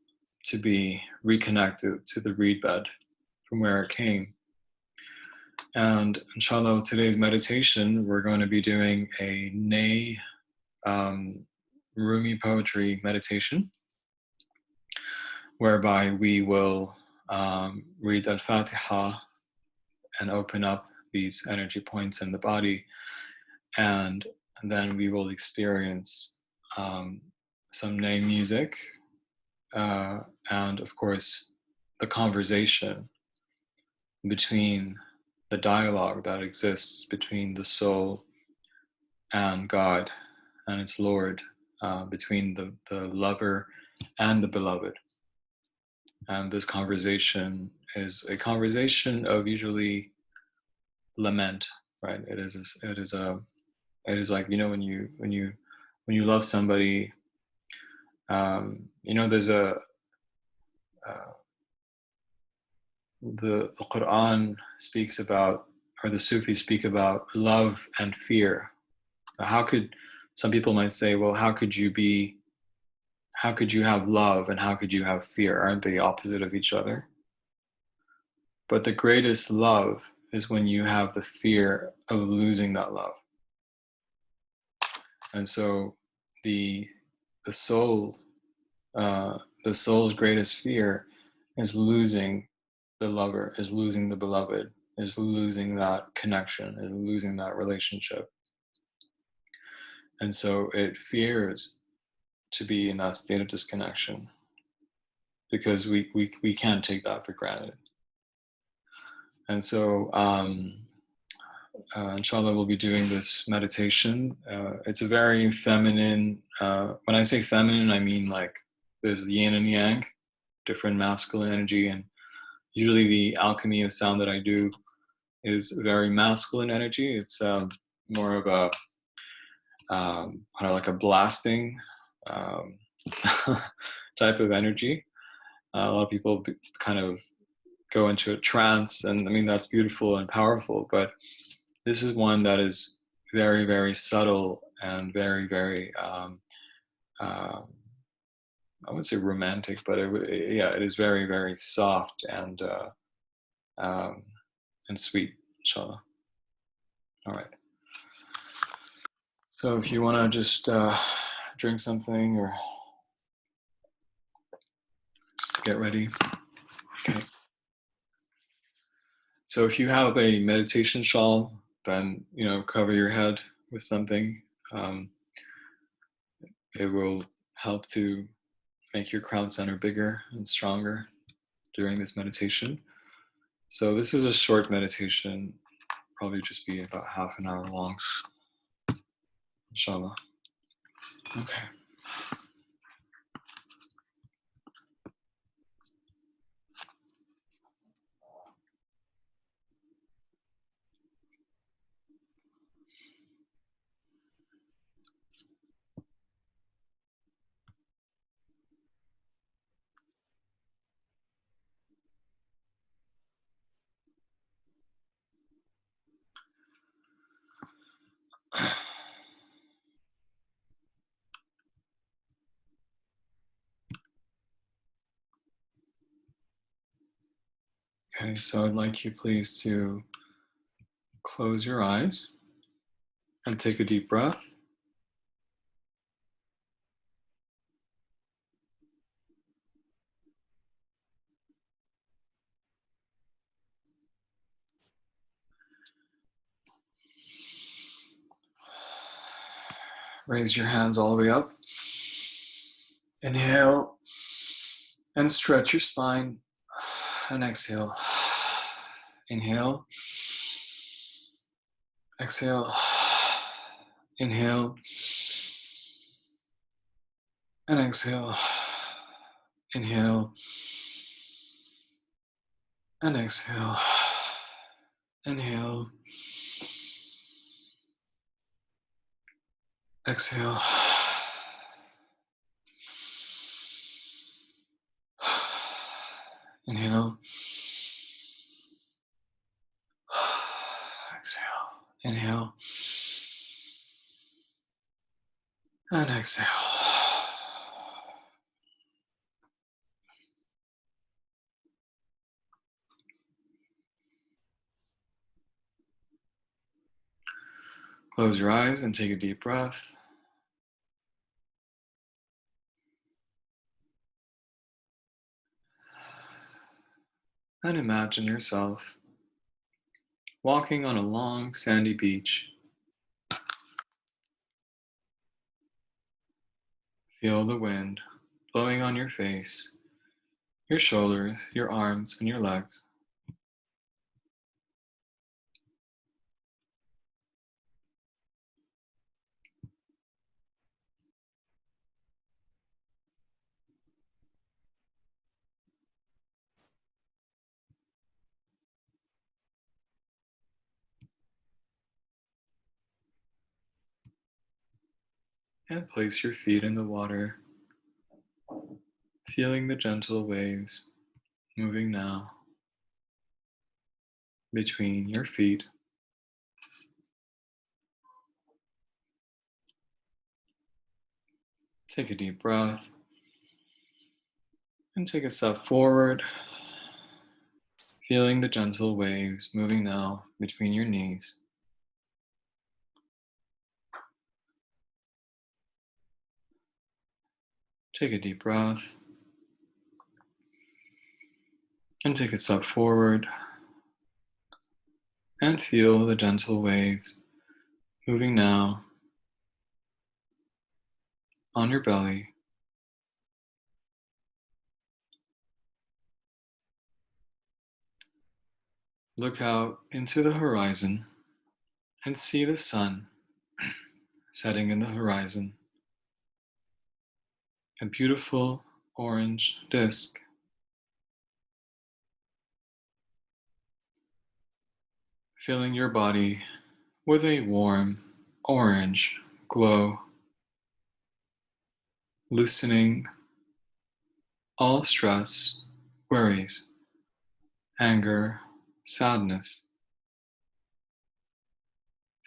to be reconnected to the reed bed from where it came. And inshallah, today's meditation, we're going to be doing a Ney Rumi poetry meditation, whereby we will read Al Fatiha and open up these energy points in the body, and then we will experience some Ney music, and of course the conversation between the dialogue that exists between the soul and God and its Lord, between the lover and the beloved. And this conversation is a conversation of usually lament, right? It is like, you know, when you love somebody, you know, there's the Quran speaks about, or the Sufis speak about, love and fear. How could, some people might say, well, how could you have love and how could you have fear? Aren't they opposite of each other? But the greatest love is when you have the fear of losing that love. And so the soul's greatest fear is losing the lover, is losing the beloved, is losing that connection, is losing that relationship. And so it fears to be in that state of disconnection, because we can't take that for granted. And so inshallah, we'll be doing this meditation. It's a very feminine, when I say feminine, I mean like there's yin and yang, different masculine energy, and usually the alchemy of sound that I do is very masculine energy. It's more of a kind of like a blasting type of energy. A lot of people kind of go into a trance, and I mean, that's beautiful and powerful, but this is one that is very, very subtle and very, very I wouldn't say romantic, but it is very, very soft and sweet, inshallah. All right. So if you want to just drink something or just to get ready. Okay. So if you have a meditation shawl, then, you know, cover your head with something. It will help to make your crown center bigger and stronger during this meditation. So this is a short meditation, probably just be about half an hour long, inshallah. Okay. Okay, so I'd like you please to close your eyes and take a deep breath. Raise your hands all the way up. Inhale and stretch your spine, and exhale. Inhale, exhale, inhale, and exhale, inhale, and exhale, inhale, exhale, inhale, exhale, inhale, and exhale. Close your eyes and take a deep breath. And imagine yourself walking on a long sandy beach. Feel the wind blowing on your face, your shoulders, your arms, and your legs. And place your feet in the water, feeling the gentle waves moving now between your feet. Take a deep breath and take a step forward, feeling the gentle waves moving now between your knees. Take a deep breath and take a step forward and feel the gentle waves moving now on your belly. Look out into the horizon and see the sun setting in the horizon, a beautiful orange disk. Filling your body with a warm orange glow, loosening all stress, worries, anger, sadness,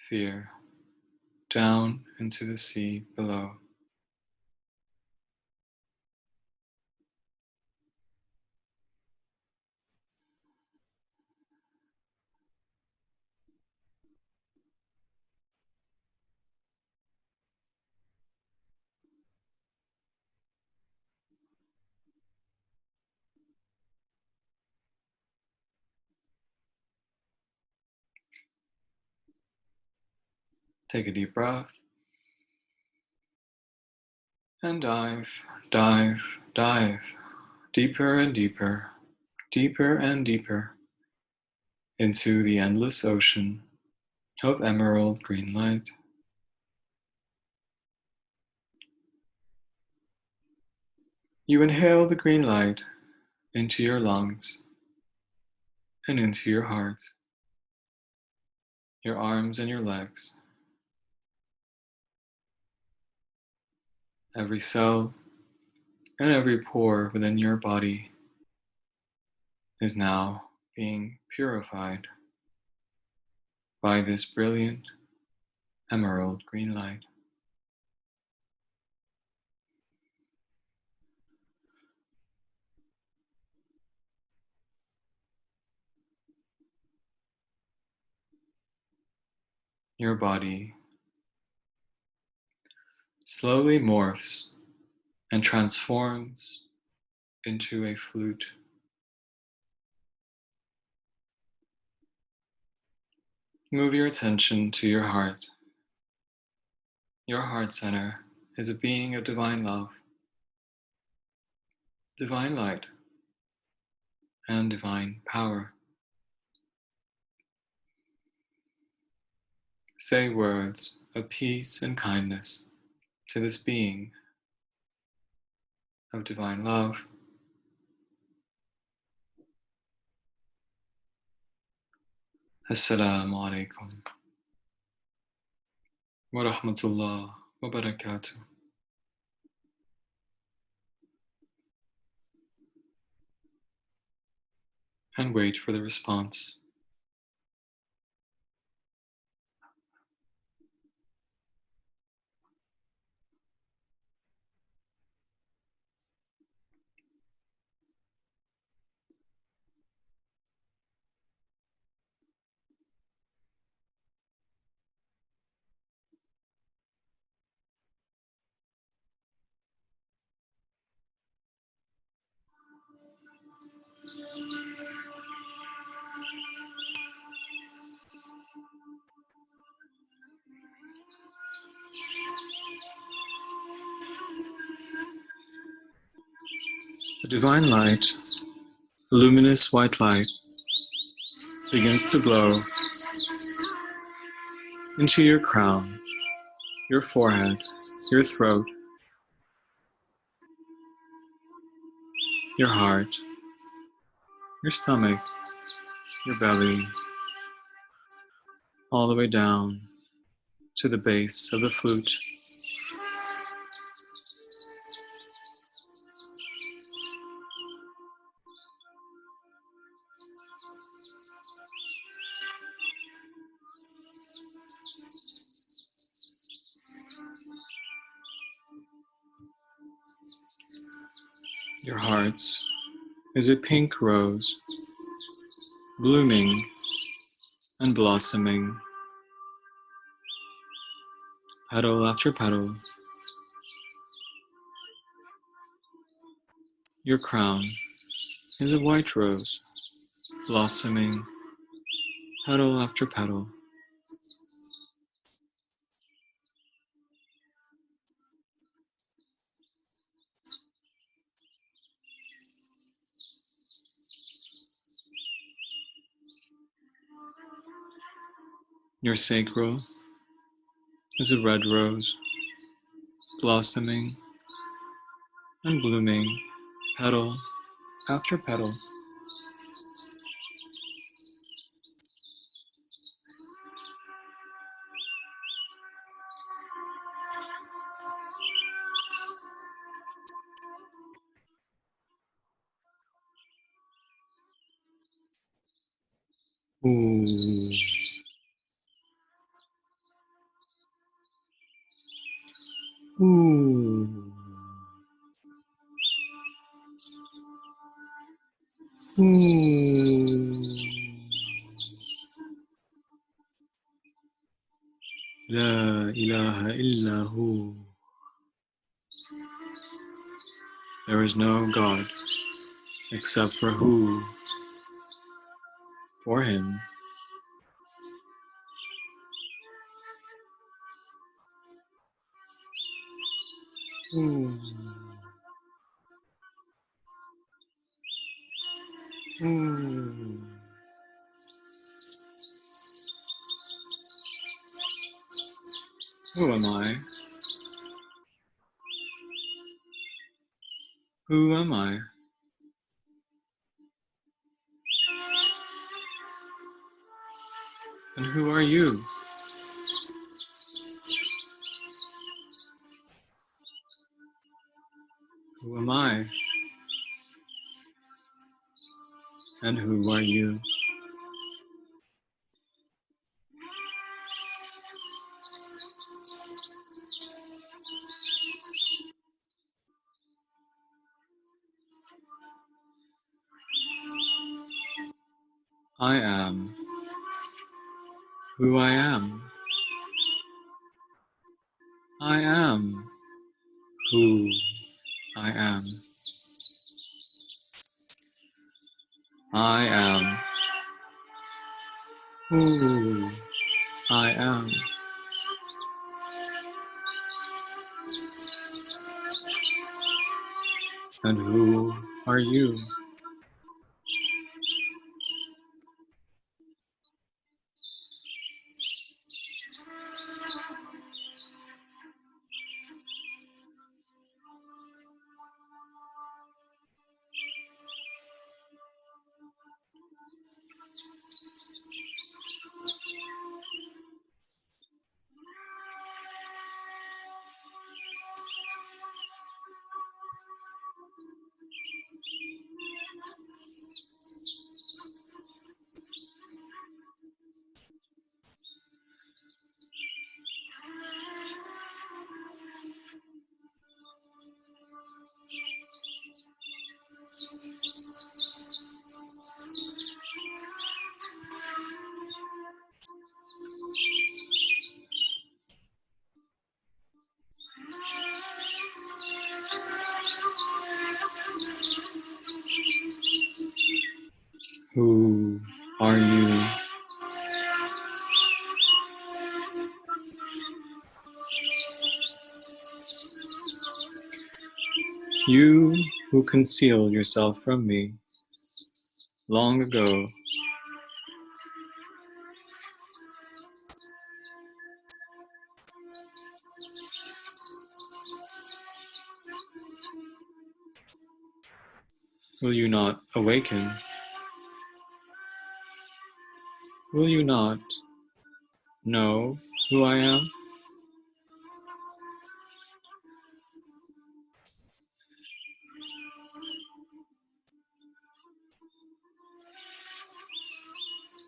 fear, down into the sea below. Take a deep breath and dive, dive, dive, deeper and deeper, deeper and deeper into the endless ocean of emerald green light. You inhale the green light into your lungs and into your heart, your arms and your legs. Every cell and every pore within your body is now being purified by this brilliant emerald green light. Your body slowly morphs and transforms into a flute. Move your attention to your heart. Your heart center is a being of divine love, divine light, and divine power. Say words of peace and kindness to this being of divine love. Assalamu alaikum wa rahmatullah wa barakatuh. And wait for the response. The divine light, luminous white light, begins to glow into your crown, your forehead, your throat, your heart, your stomach, your belly, all the way down to the base of the flute. Your heart is a pink rose, blooming and blossoming, petal after petal. Your crown is a white rose, blossoming, petal after petal. Your sacral is a red rose, blossoming and blooming, petal after petal. Ooh. Ooh. Ooh. La ilaha illahu. There is no God except for who? For him. Ooh. Ooh. Who am I? Who am I? And who are you? Who am I? And who are you? I am who I am. I am who I am. I am who I am. And who are you? are you. You who concealed yourself from me long ago. Will you not awaken? Will you not know who I am?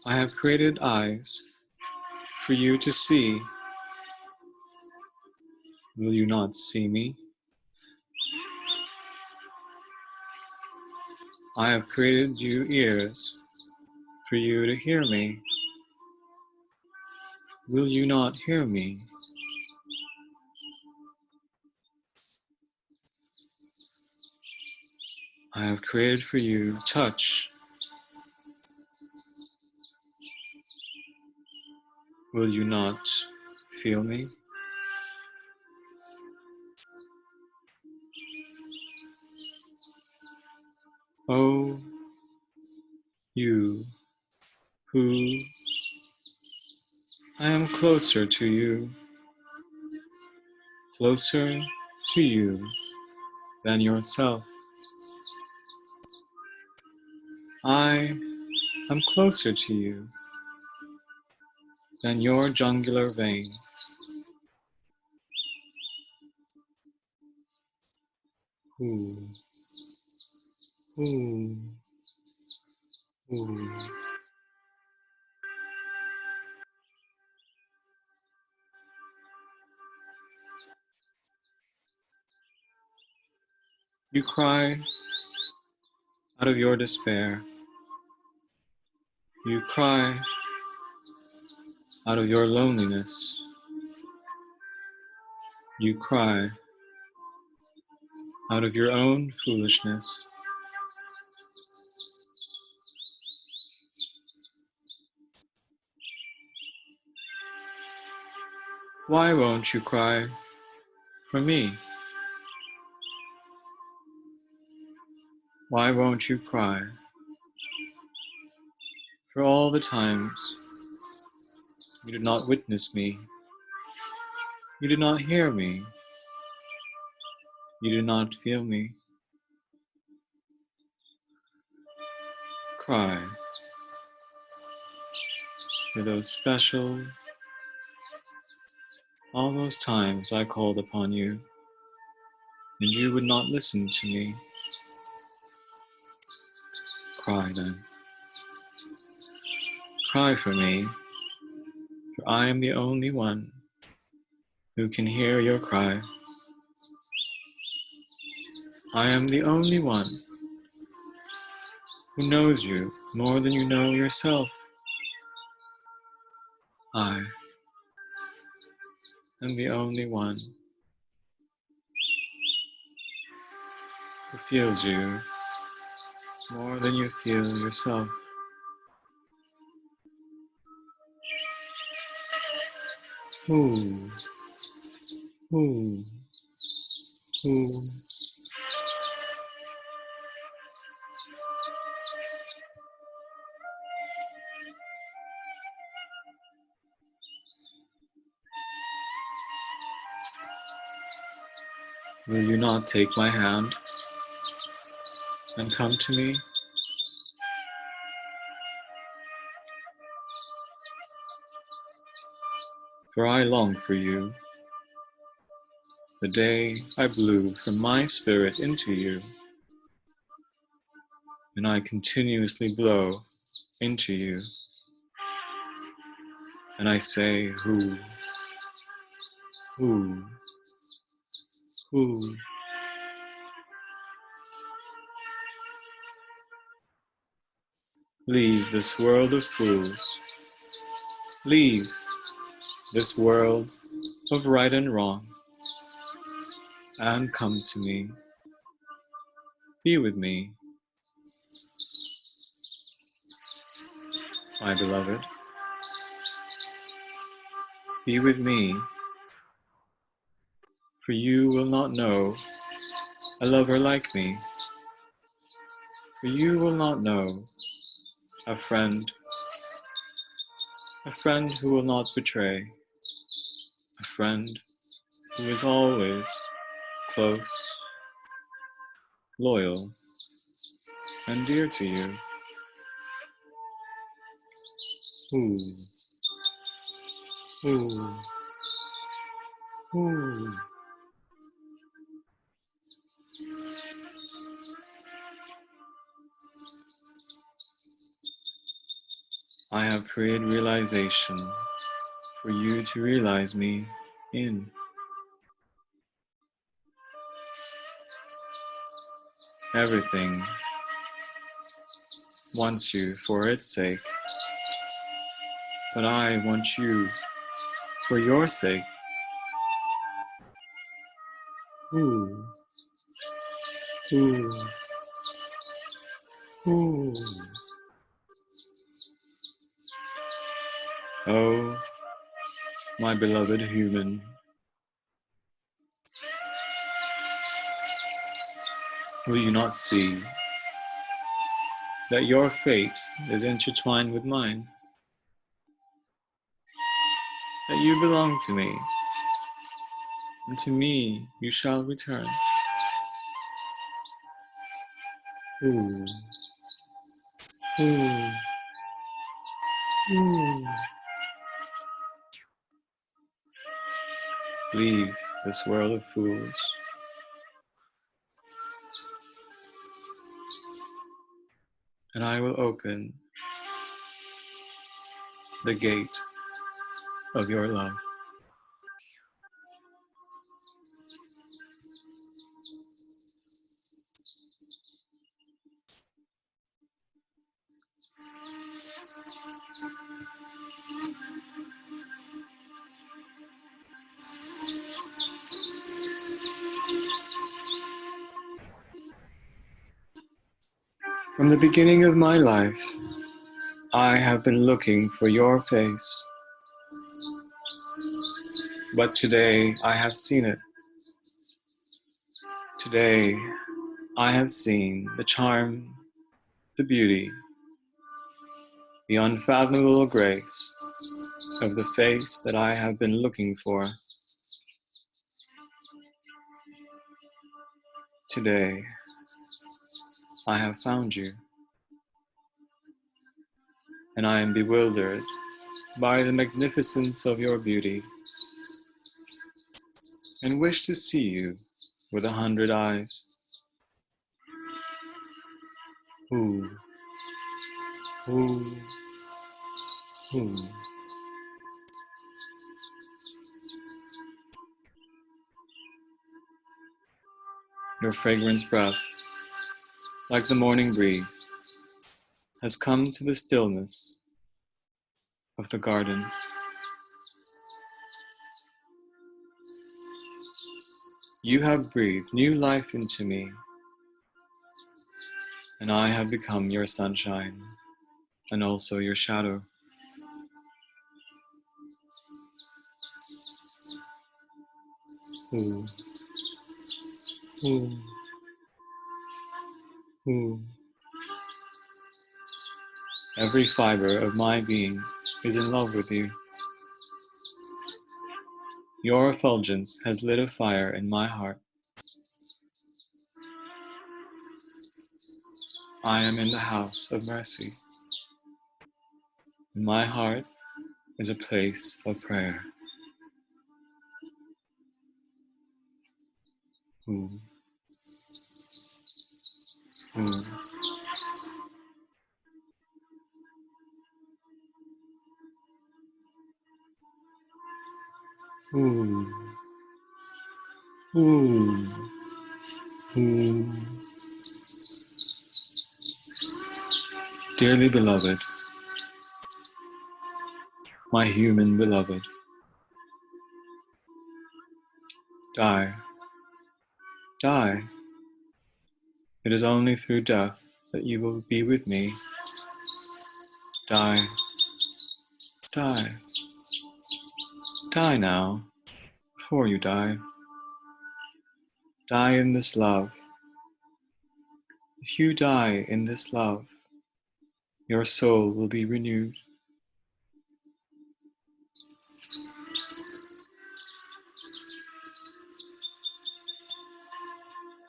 I have created eyes for you to see. Will you not see me? I have created you ears for you to hear me. Will you not hear me? I have created for you touch. Will you not feel me? Oh, you who I am closer to you than yourself. I am closer to you than your jugular vein. Ooh, ooh, ooh. You cry out of your despair. You cry out of your loneliness. You cry out of your own foolishness. Why won't you cry for me? Why won't you cry for all the times you did not witness me? You did not hear me. You did not feel me. Cry for those special, all those times I called upon you and you would not listen to me. Cry then. Cry for me, for I am the only one who can hear your cry. I am the only one who knows you more than you know yourself. I am the only one who feels you more than you feel yourself. Ooh, ooh, ooh. Will you not take my hand and come to me? For I long for you, the day I blew from my spirit into you, and I continuously blow into you, and I say, who, who, who. Leave this world of fools. Leave this world of right and wrong, and come to me. Be with me. my beloved, be with me, for you will not know a lover like me, for you will not know a friend who will not betray, a friend who is always close, loyal, and dear to you. Ooh, ooh, ooh. I have created realization for you to realize me in. Everything wants you for its sake, but I want you for your sake. Ooh, ooh, ooh. Oh, my beloved human, will you not see that your fate is intertwined with mine? That you belong to me, and to me you shall return. Ooh, ooh, ooh. Leave this world of fools, and I will open the gate of your love. From the beginning of my life, I have been looking for your face, but today I have seen it. Today I have seen the charm, the beauty, the unfathomable grace of the face that I have been looking for. Today I have found you, and I am bewildered by the magnificence of your beauty, and wish to see you with 100 eyes. Ooh, ooh, ooh. Your fragrance breath, like the morning breeze, has come to the stillness of the garden. You have breathed new life into me, and I have become your sunshine and also your shadow. Ooh, ooh, ooh. Every fiber of my being is in love with you. Your effulgence has lit a fire in my heart. I am in the house of mercy. My heart is a place of prayer. Ooh, ooh, ooh, ooh, ooh. Dearly beloved, my human beloved, die, die. It is only through death that you will be with me. Die. Die. Die now, before you die. Die in this love. If you die in this love, your soul will be renewed.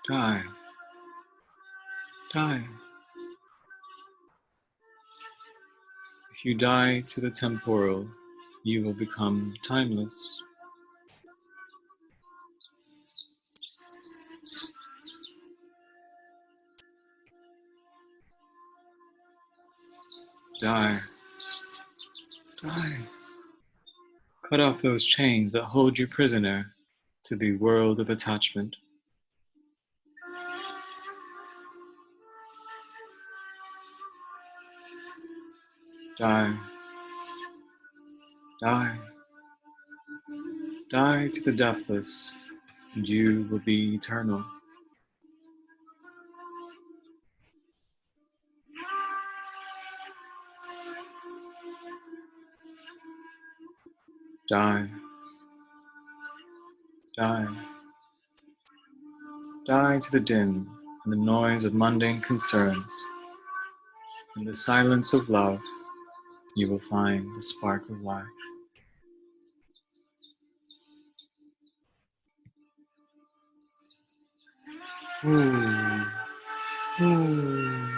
Die. Die. If you die to the temporal, you will become timeless. Die. Die. Cut off those chains that hold you prisoner to the world of attachment. Die. Die. Die to the deathless, and you will be eternal. Die. Die. Die to the din and the noise of mundane concerns. In the silence of love, you will find the spark of life. Ooh. Ooh.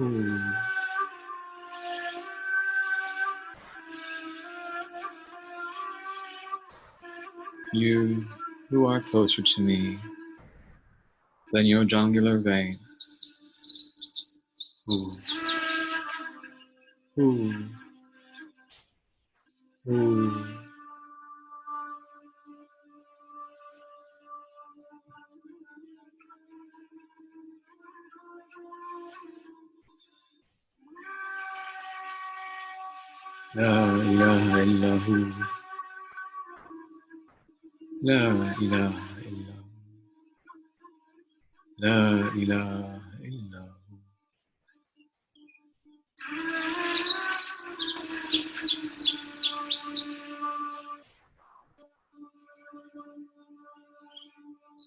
Ooh. You who are closer to me than your jugular vein. Ooh. Ooh. Ooh. La ilaha illahu. La ilaha illahu. La ilaha illahu.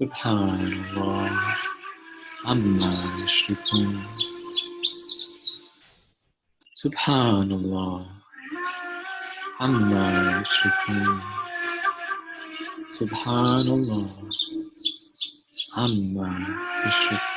Subhanallah. Amma yushrikun. Subhanallah. Amma yushrikun. Subhanallah. Amma yushrikun.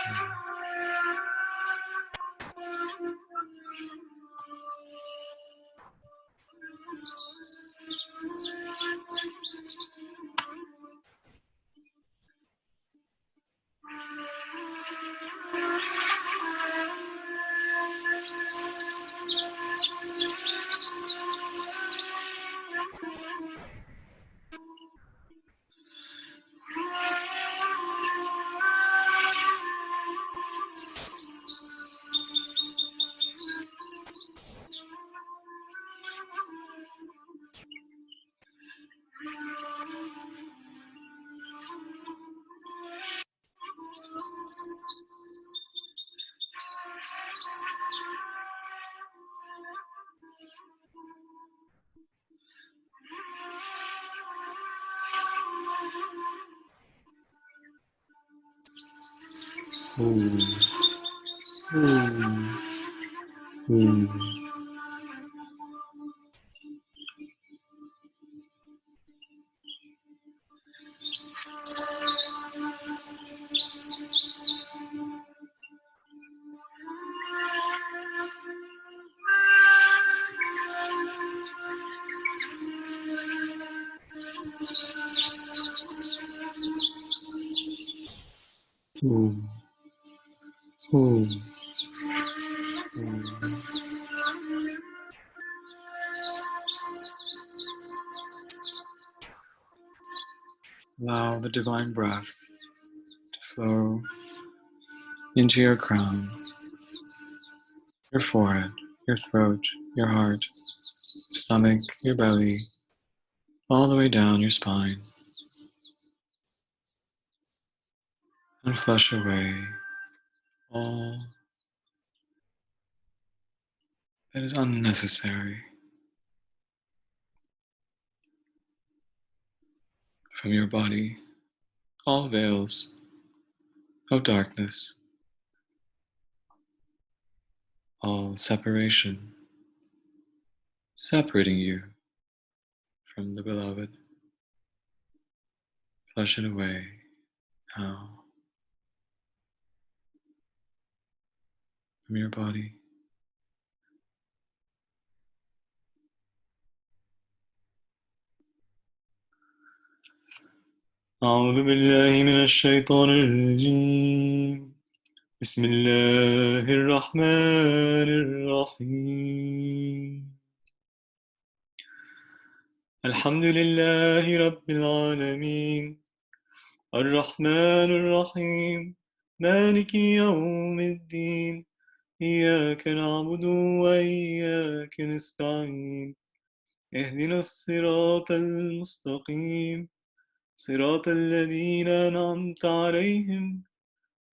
Ooh. Ooh. Ooh. Ooh. Ooh. Allow the divine breath to flow into your crown, your forehead, your throat, your heart, your stomach, your belly, all the way down your spine, and flush away all that is unnecessary. from your body all veils of darkness, all separation, separating you from the beloved. Flush it away now from your body. أعوذ بالله من الشيطان الرجيم بسم الله الرحمن الرحيم الحمد لله رب العالمين الرحمن الرحيم مالك يوم الدين إياك نعبد وإياك نستعين اهدنا الصراط المستقيم صراط الذين أنعمت عليهم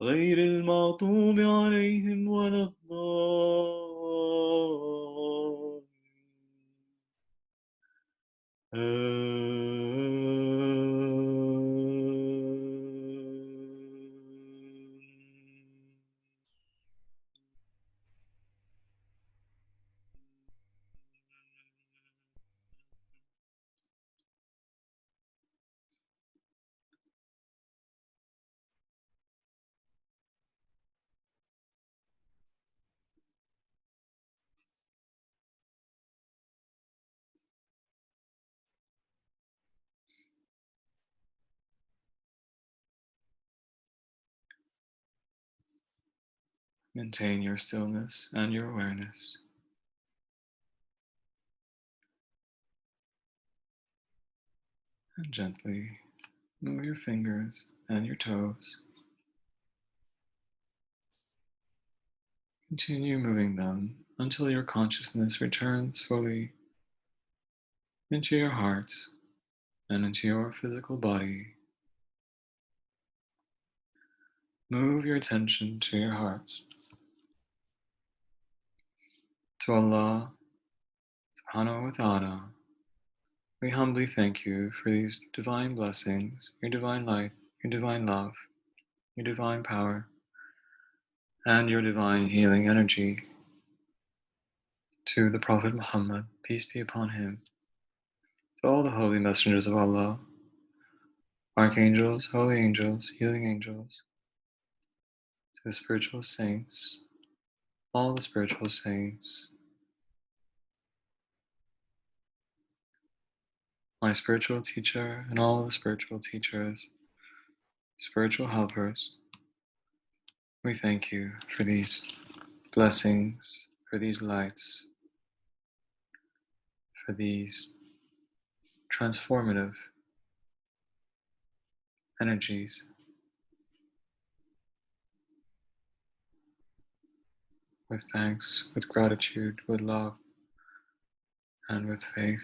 غير المغضوب عليهم ولا الضالين Maintain your stillness and your awareness, and gently move your fingers and your toes. Continue moving them until your consciousness returns fully into your heart and into your physical body. Move your attention to your heart. To Allah subhanahu wa ta'ala, we humbly thank you for these divine blessings, your divine light, your divine love, your divine power, and your divine healing energy. To the Prophet Muhammad, peace be upon him, to all the holy messengers of Allah, archangels, holy angels, healing angels, to the spiritual saints, all the spiritual saints, my spiritual teacher and all the spiritual teachers, spiritual helpers, we thank you for these blessings, for these lights, for these transformative energies. With thanks, with gratitude, with love, and with faith.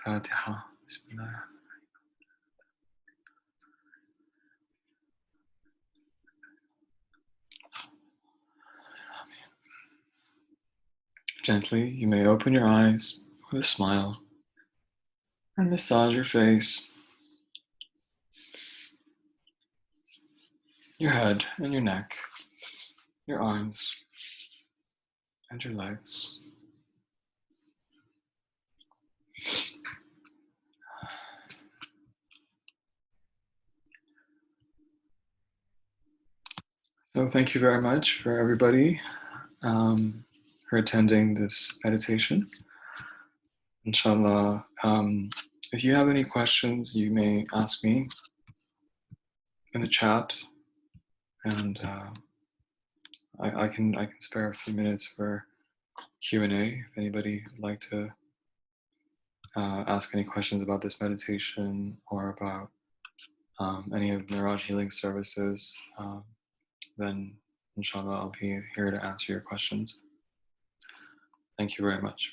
Fatiha. Bismillah. Gently, you may open your eyes with a smile and massage your face, your head and your neck, your arms and your legs. So thank you very much for everybody for attending this meditation. Inshallah, if you have any questions, you may ask me in the chat, and I can spare a few minutes for Q&A if anybody would like to ask any questions about this meditation or about any of Miraj healing services. Then inshallah I'll be here to answer your questions. Thank you very much.